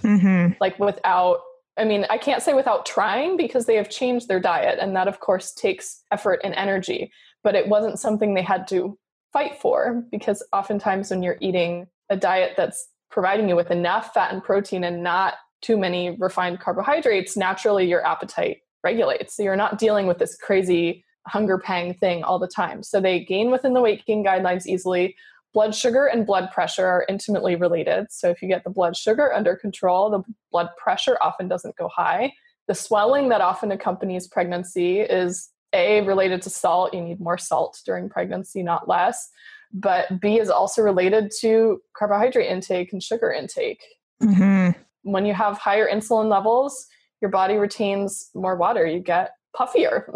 like without, I mean, I can't say without trying because they have changed their diet. And that of course takes effort and energy, but it wasn't something they had to fight for, because oftentimes when you're eating a diet that's providing you with enough fat and protein and not too many refined carbohydrates, naturally your appetite regulates. So you're not dealing with this crazy hunger pang thing all the time. So they gain within the weight gain guidelines easily. Blood sugar and blood pressure are intimately related. So if you get the blood sugar under control, the blood pressure often doesn't go high. The swelling that often accompanies pregnancy is A, related to salt. You need more salt during pregnancy, not less. But B is also related to carbohydrate intake and sugar intake. When you have higher insulin levels, your body retains more water. You get puffier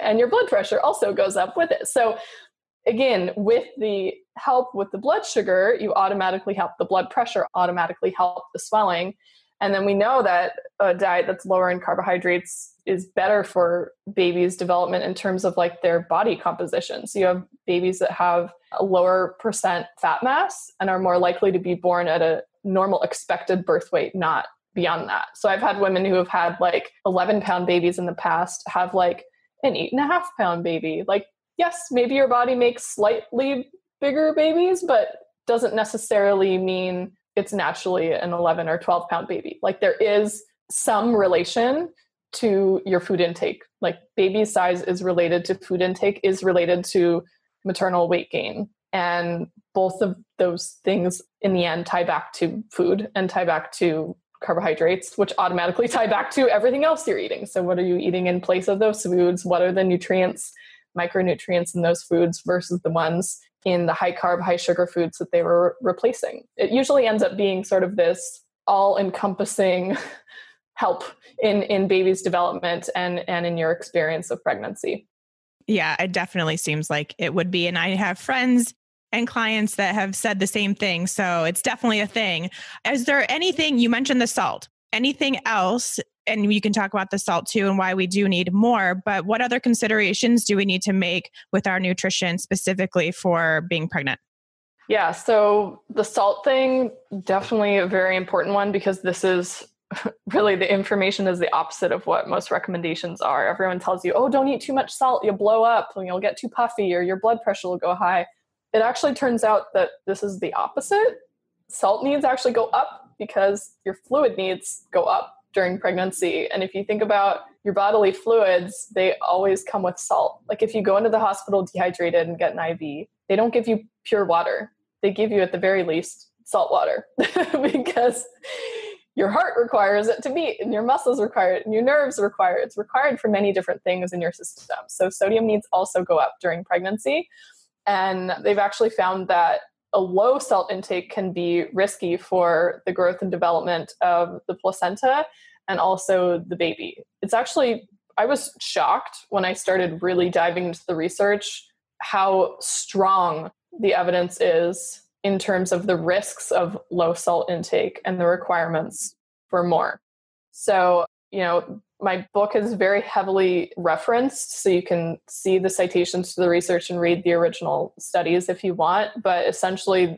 and your blood pressure also goes up with it. So again, with the help with the blood sugar, you automatically help the blood pressure, automatically help the swelling. And then we know that a diet that's lower in carbohydrates is better for babies' development in terms of like their body composition. So you have babies that have a lower percent fat mass and are more likely to be born at a normal expected birth weight, not beyond that. So I've had women who have had like 11-pound babies in the past have like an 8.5-pound baby. Like, yes, maybe your body makes slightly bigger babies, but doesn't necessarily mean it's naturally an 11 or 12-pound baby. Like there is some relation to your food intake. Like baby size is related to food intake, is related to maternal weight gain. And both of those things in the end tie back to food and tie back to carbohydrates, which automatically tie back to everything else you're eating. So what are you eating in place of those foods? What are the nutrients, micronutrients in those foods versus the ones in the high carb, high sugar foods that they were replacing? It usually ends up being sort of this all-encompassing help in baby's development and in your experience of pregnancy. Yeah, it definitely seems like it would be. And I have friends and clients that have said the same thing. So it's definitely a thing. Is there anything, you mentioned the salt, anything else? And you can talk about the salt too and why we do need more, but what other considerations do we need to make with our nutrition specifically for being pregnant? Yeah, so the salt thing, definitely a very important one because this is really the information is the opposite of what most recommendations are. Everyone tells you, oh, don't eat too much salt. You'll blow up and you'll get too puffy or your blood pressure will go high. It actually turns out that this is the opposite. Salt needs actually go up because your fluid needs go up during pregnancy. And if you think about your bodily fluids, they always come with salt. Like if you go into the hospital dehydrated and get an IV, they don't give you pure water. They give you at the very least salt water because your heart requires it to beat and your muscles require it and your nerves require it. It's required for many different things in your system. So sodium needs also go up during pregnancy. And they've actually found that a low salt intake can be risky for the growth and development of the placenta and also the baby. It's actually, I was shocked when I started really diving into the research, how strong the evidence is in terms of the risks of low salt intake and the requirements for more. So, my book is very heavily referenced, so you can see the citations to the research and read the original studies if you want. But essentially,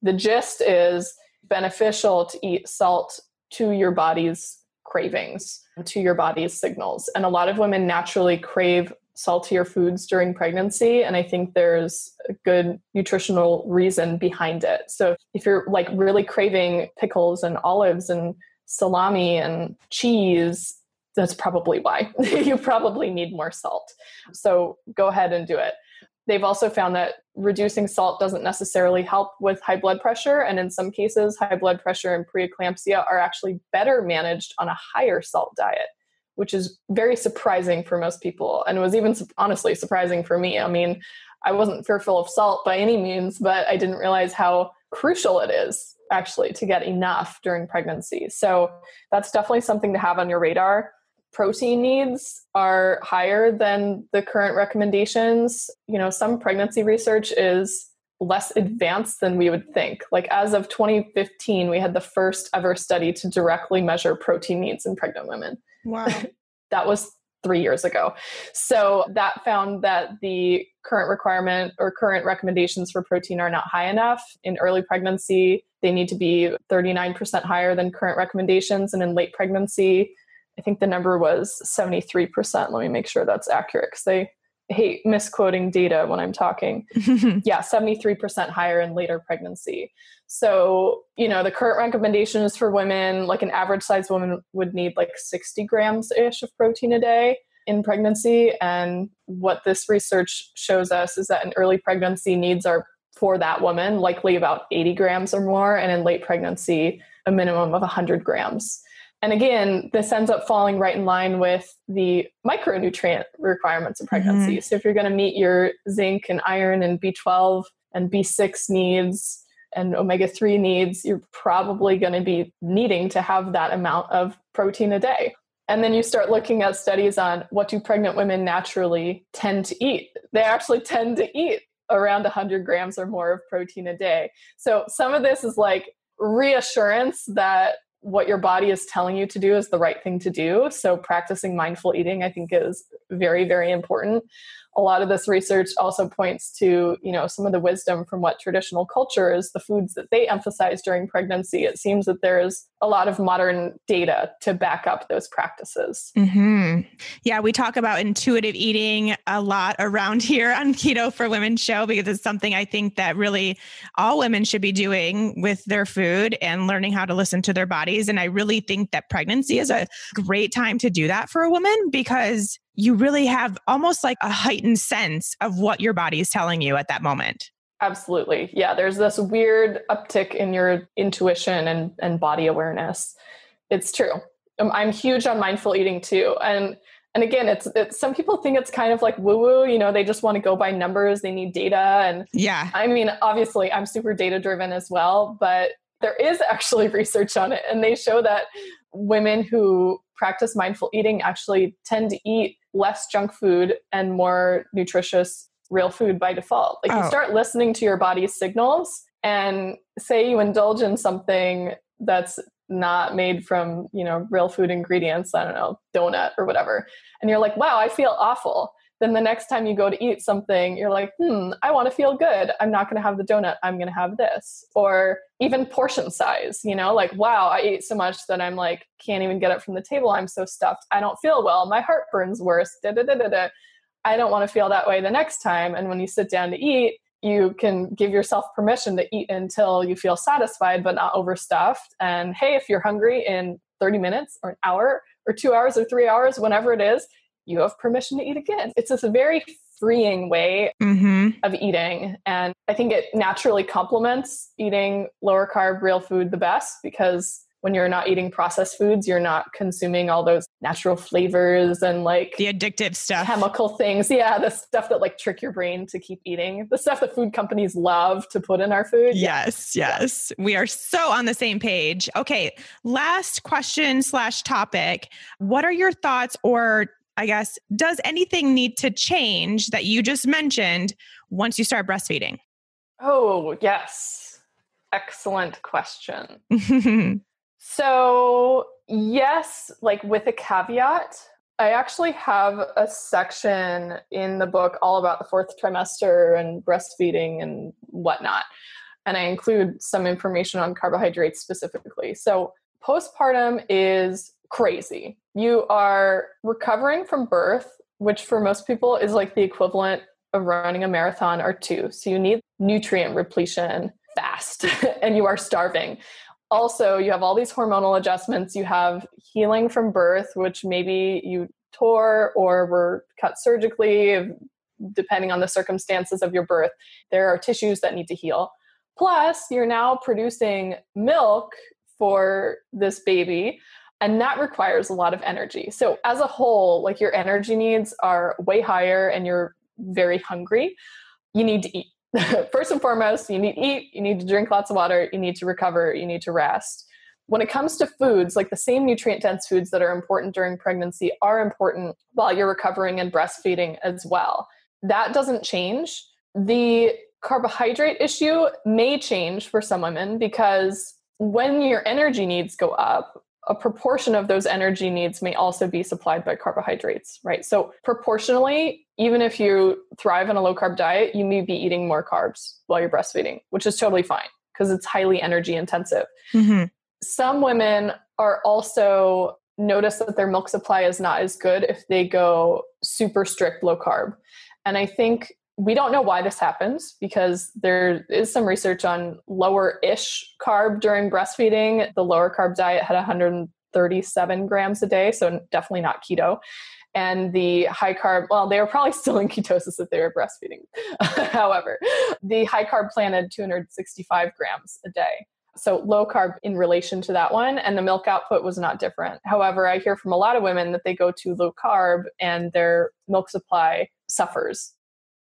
the gist is beneficial to eat salt to your body's cravings, to your body's signals. And a lot of women naturally crave saltier foods during pregnancy. And I think there's a good nutritional reason behind it. So if you're like really craving pickles and olives and salami and cheese, that's probably why. You probably need more salt. So go ahead and do it. They've also found that reducing salt doesn't necessarily help with high blood pressure. And in some cases, high blood pressure and preeclampsia are actually better managed on a higher salt diet, which is very surprising for most people. And it was even honestly surprising for me. I mean, I wasn't fearful of salt by any means, but I didn't realize how crucial it is actually to get enough during pregnancy. So that's definitely something to have on your radar. Protein needs are higher than the current recommendations. Some pregnancy research is less advanced than we would think. Like as of 2015, we had the first ever study to directly measure protein needs in pregnant women. Wow. That was 3 years ago. So that found that the current requirement or current recommendations for protein are not high enough. In early pregnancy, they need to be 39% higher than current recommendations. And in late pregnancy, I think the number was 73%. Let me make sure that's accurate because I hate misquoting data when I'm talking. Yeah, 73% higher in later pregnancy. So, the current recommendation is for women, like an average sized woman would need like 60 grams-ish of protein a day in pregnancy. And what this research shows us is that in early pregnancy, needs are for that woman likely about 80 grams or more. And in late pregnancy, a minimum of 100 grams. And again, this ends up falling right in line with the micronutrient requirements of pregnancy. Mm-hmm. So if you're going to meet your zinc and iron and B12 and B6 needs and omega-3 needs, you're probably going to be needing to have that amount of protein a day. And then you start looking at studies on what do pregnant women naturally tend to eat. They actually tend to eat around 100 grams or more of protein a day. So some of this is like reassurance that what your body is telling you to do is the right thing to do. So practicing mindful eating, I think, is very, very important. A lot of this research also points to, some of the wisdom from what traditional cultures, the foods that they emphasize during pregnancy. It seems that there's a lot of modern data to back up those practices. Mm-hmm. Yeah, we talk about intuitive eating a lot around here on Keto for Women show, because it's something I think that really all women should be doing with their food and learning how to listen to their bodies. And I really think that pregnancy is a great time to do that for a woman, because you really have almost like a heightened sense of what your body is telling you at that moment. Absolutely. Yeah. There's this weird uptick in your intuition and body awareness. It's true. I'm huge on mindful eating too. And again, it's some people think it's kind of like woo-woo, they just want to go by numbers. They need data. And yeah, I mean, obviously I'm super data driven as well, but there is actually research on it. And they show that women who practice mindful eating actually tend to eat less junk food and more nutritious real food by default. Like you start listening to your body's signals, and say you indulge in something that's not made from, real food ingredients, I don't know, donut or whatever. And you're like, wow, I feel awful. Then the next time you go to eat something, you're like, I want to feel good. I'm not going to have the donut. I'm going to have this. Or even portion size, like, wow, I ate so much that I'm like, can't even get up from the table. I'm so stuffed. I don't feel well. My heart burns worse. I don't want to feel that way the next time. And when you sit down to eat, you can give yourself permission to eat until you feel satisfied, but not overstuffed. And hey, if you're hungry in 30 minutes or an hour or 2 hours or 3 hours, whenever it is, you have permission to eat again. It's just a very freeing way of eating. And I think it naturally complements eating lower carb, real food the best, because when you're not eating processed foods, you're not consuming all those natural flavors and like the addictive stuff, chemical things. Yeah. The stuff that like trick your brain to keep eating, the stuff that food companies love to put in our food. Yes. We are so on the same page. Okay. Last question / topic. What are your thoughts, or I guess, does anything need to change that you just mentioned once you start breastfeeding? Oh, yes. Excellent question. So yes, like with a caveat, I actually have a section in the book all about the fourth trimester and breastfeeding and whatnot. And I include some information on carbohydrates specifically. So postpartum is crazy. You are recovering from birth, which for most people is like the equivalent of running a marathon or two. So you need nutrient repletion fast and you are starving. Also, you have all these hormonal adjustments. You have healing from birth, which maybe you tore or were cut surgically, depending on the circumstances of your birth. There are tissues that need to heal. Plus, you're now producing milk for this baby, and that requires a lot of energy. So as a whole, like your energy needs are way higher and you're very hungry. You need to eat. First and foremost, you need to eat, you need to drink lots of water, you need to recover, you need to rest. When it comes to foods, like the same nutrient-dense foods that are important during pregnancy are important while you're recovering and breastfeeding as well. That doesn't change. The carbohydrate issue may change for some women because when your energy needs go up, a proportion of those energy needs may also be supplied by carbohydrates, right? So proportionally, even if you thrive on a low carb diet, you may be eating more carbs while you're breastfeeding, which is totally fine because it's highly energy intensive. Some women are also notice that their milk supply is not as good if they go super strict low carb. And I think we don't know why this happens because there is some research on lower-ish carb during breastfeeding. The lower carb diet had 137 grams a day, so definitely not keto. And the high carb, well, they were probably still in ketosis if they were breastfeeding. However, the high carb plan had 265 grams a day. So low carb in relation to that one, and the milk output was not different. However, I hear from a lot of women that they go to low carb and their milk supply suffers.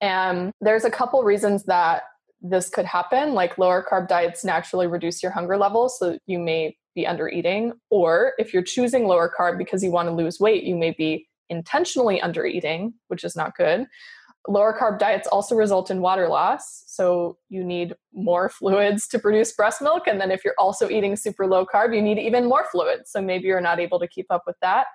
And there's a couple reasons that this could happen, like lower carb diets naturally reduce your hunger levels, so you may be under eating. Or if you're choosing lower carb because you want to lose weight, you may be intentionally under eating, which is not good. Lower carb diets also result in water loss. So you need more fluids to produce breast milk. And then if you're also eating super low carb, you need even more fluids. So maybe you're not able to keep up with that.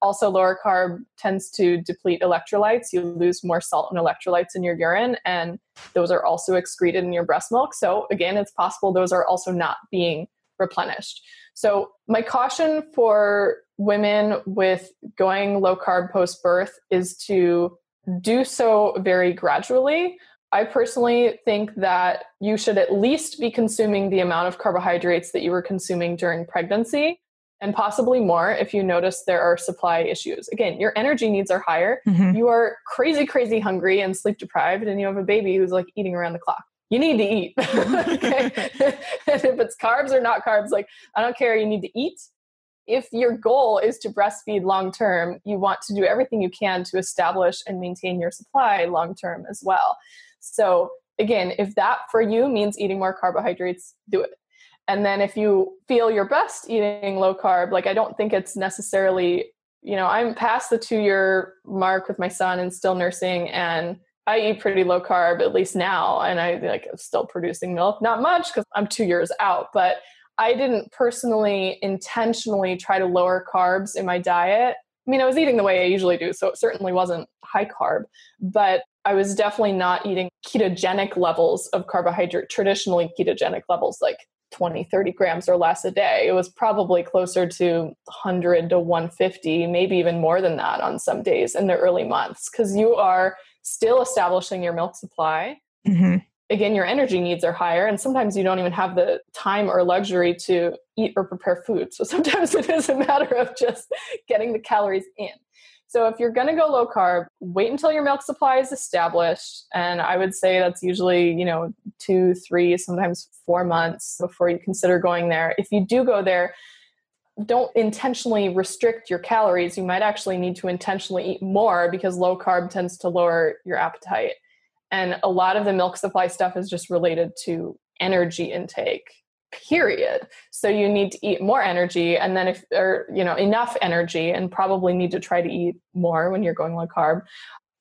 Also, lower carb tends to deplete electrolytes. You lose more salt and electrolytes in your urine, and those are also excreted in your breast milk. So again, it's possible those are also not being replenished. So my caution for women with going low carb post-birth is to do so very gradually. I personally think that you should at least be consuming the amount of carbohydrates that you were consuming during pregnancy, and possibly more if you notice there are supply issues. Again, your energy needs are higher. Mm-hmm. You are crazy, crazy hungry and sleep deprived, and you have a baby who's like eating around the clock. You need to eat. Okay? And if it's carbs or not carbs, like, I don't care, you need to eat. If your goal is to breastfeed long-term, you want to do everything you can to establish and maintain your supply long-term as well. So again, if that for you means eating more carbohydrates, do it. And then if you feel your best eating low carb, like, I don't think it's necessarily, I'm past the 2-year mark with my son and still nursing, and I eat pretty low carb, at least now. And I'm still producing milk, not much because I'm 2 years out, but I didn't personally intentionally try to lower carbs in my diet. I mean, I was eating the way I usually do, so it certainly wasn't high carb, but I was definitely not eating ketogenic levels of carbohydrate, traditionally ketogenic levels, like 20, 30 grams or less a day. It was probably closer to 100 to 150, maybe even more than that on some days in the early months, because you are still establishing your milk supply. Mm-hmm. Again, your energy needs are higher, and sometimes you don't even have the time or luxury to eat or prepare food. So sometimes it is a matter of just getting the calories in. So if you're going to go low carb, wait until your milk supply is established. And I would say that's usually, 2, 3, sometimes 4 months before you consider going there. If you do go there, don't intentionally restrict your calories. You might actually need to intentionally eat more, because low carb tends to lower your appetite. And a lot of the milk supply stuff is just related to energy intake, period. So you need to eat more energy, and then enough energy, and probably need to try to eat more when you're going low carb.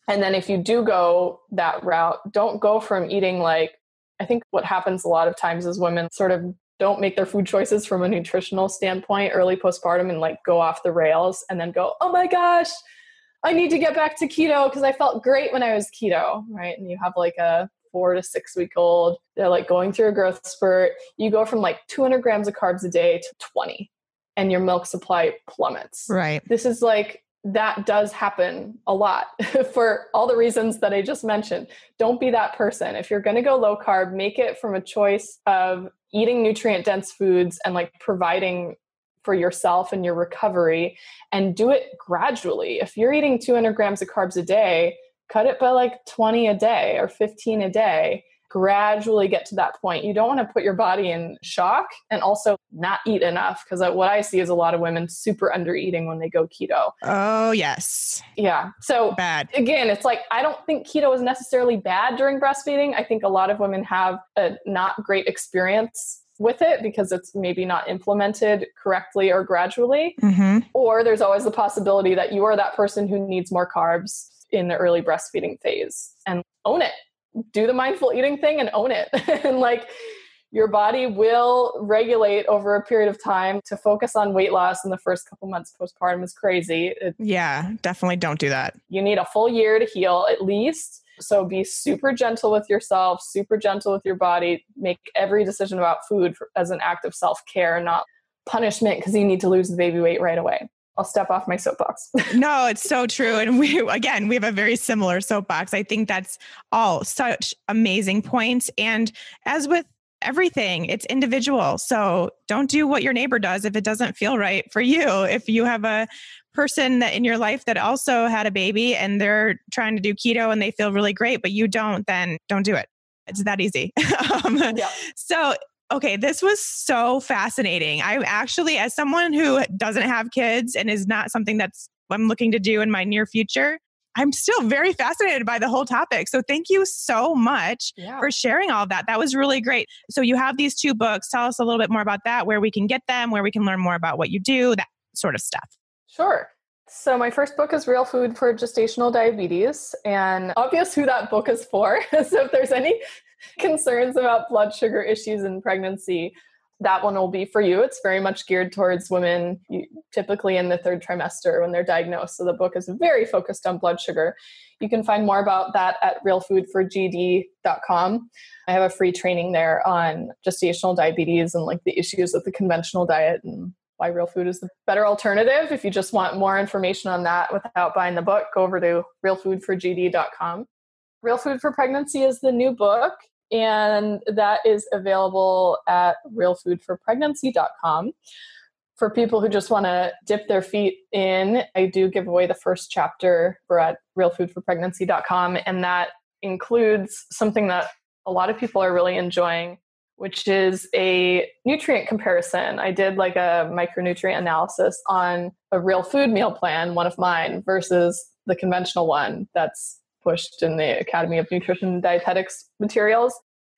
And then if you do go that route, don't go from eating I think what happens a lot of times is women sort of don't make their food choices from a nutritional standpoint early postpartum and go off the rails and then go, oh my gosh, I need to get back to keto because I felt great when I was keto, right? And you have a 4 to 6 week old, they're going through a growth spurt. You go from 200 grams of carbs a day to 20, and your milk supply plummets. Right. This is that does happen a lot for all the reasons that I just mentioned. Don't be that person. If you're going to go low carb, make it from a choice of eating nutrient dense foods and providing for yourself and your recovery, and do it gradually. If you're eating 200 grams of carbs a day, cut it by 20 a day or 15 a day. Gradually get to that point. You don't want to put your body in shock and also not eat enough, because what I see is a lot of women super under eating when they go keto. Oh, yes. Yeah. So bad. Again, it's I don't think keto is necessarily bad during breastfeeding. I think a lot of women have a not great experience with it because it's maybe not implemented correctly or gradually. Mm-hmm. Or there's always the possibility that you are that person who needs more carbs in the early breastfeeding phase, and own it. Do the mindful eating thing and own it. And your body will regulate over a period of time. To focus on weight loss in the first couple months postpartum is crazy. Yeah, definitely don't do that. You need a full year to heal at least. So be super gentle with yourself, super gentle with your body. Make every decision about food as an act of self-care, not punishment because you need to lose the baby weight right away. I'll step off my soapbox. No, it's so true. And we have a very similar soapbox. I think that's all such amazing points. And as with everything, it's individual. So don't do what your neighbor does if it doesn't feel right for you. If you have a person that in your life that also had a baby and they're trying to do keto and they feel really great, but you don't, then don't do it. It's that easy. Yeah. So okay, this was so fascinating. I actually, as someone who doesn't have kids and is not something that's I'm looking to do in my near future, I'm still very fascinated by the whole topic. So thank you so much for sharing all of that. That was really great. So you have these 2 books. Tell us a little bit more about that, where we can get them, where we can learn more about what you do, that sort of stuff. Sure. So my first book is Real Food for Gestational Diabetes, and obvious who that book is for. So if there's any concerns about blood sugar issues in pregnancy, that one will be for you. It's very much geared towards women, typically in the third trimester when they're diagnosed. So the book is very focused on blood sugar. You can find more about that at realfoodforgd.com. I have a free training there on gestational diabetes and like the issues with the conventional diet and why real food is the better alternative. If you just want more information on that without buying the book, go over to realfoodforgd.com. Real Food for Pregnancy is the new book, and that is available at realfoodforpregnancy.com. For people who just want to dip their feet in, I do give away the first chapter at realfoodforpregnancy.com, and that includes something that a lot of people are really enjoying, which is a nutrient comparison. I did like a micronutrient analysis on a real food meal plan, one of mine, versus the conventional one that's pushed in the Academy of Nutrition and Dietetics materials.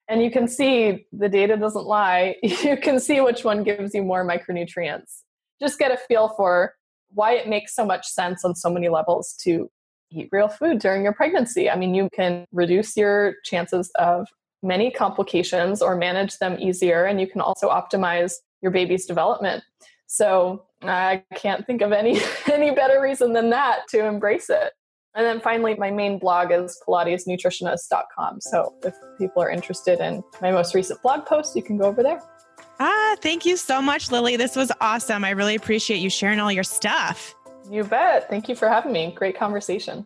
And you can see the data doesn't lie. You can see which one gives you more micronutrients. Just get a feel for why it makes so much sense on so many levels to eat real food during your pregnancy. I mean, you can reduce your chances of many complications or manage them easier, and you can also optimize your baby's development. So I can't think of any better reason than that to embrace it. And then finally, my main blog is pilatesnutritionist.com. So if people are interested in my most recent blog post, you can go over there. Thank you so much, Lily. This was awesome. I really appreciate you sharing all your stuff. You bet. Thank you for having me. Great conversation.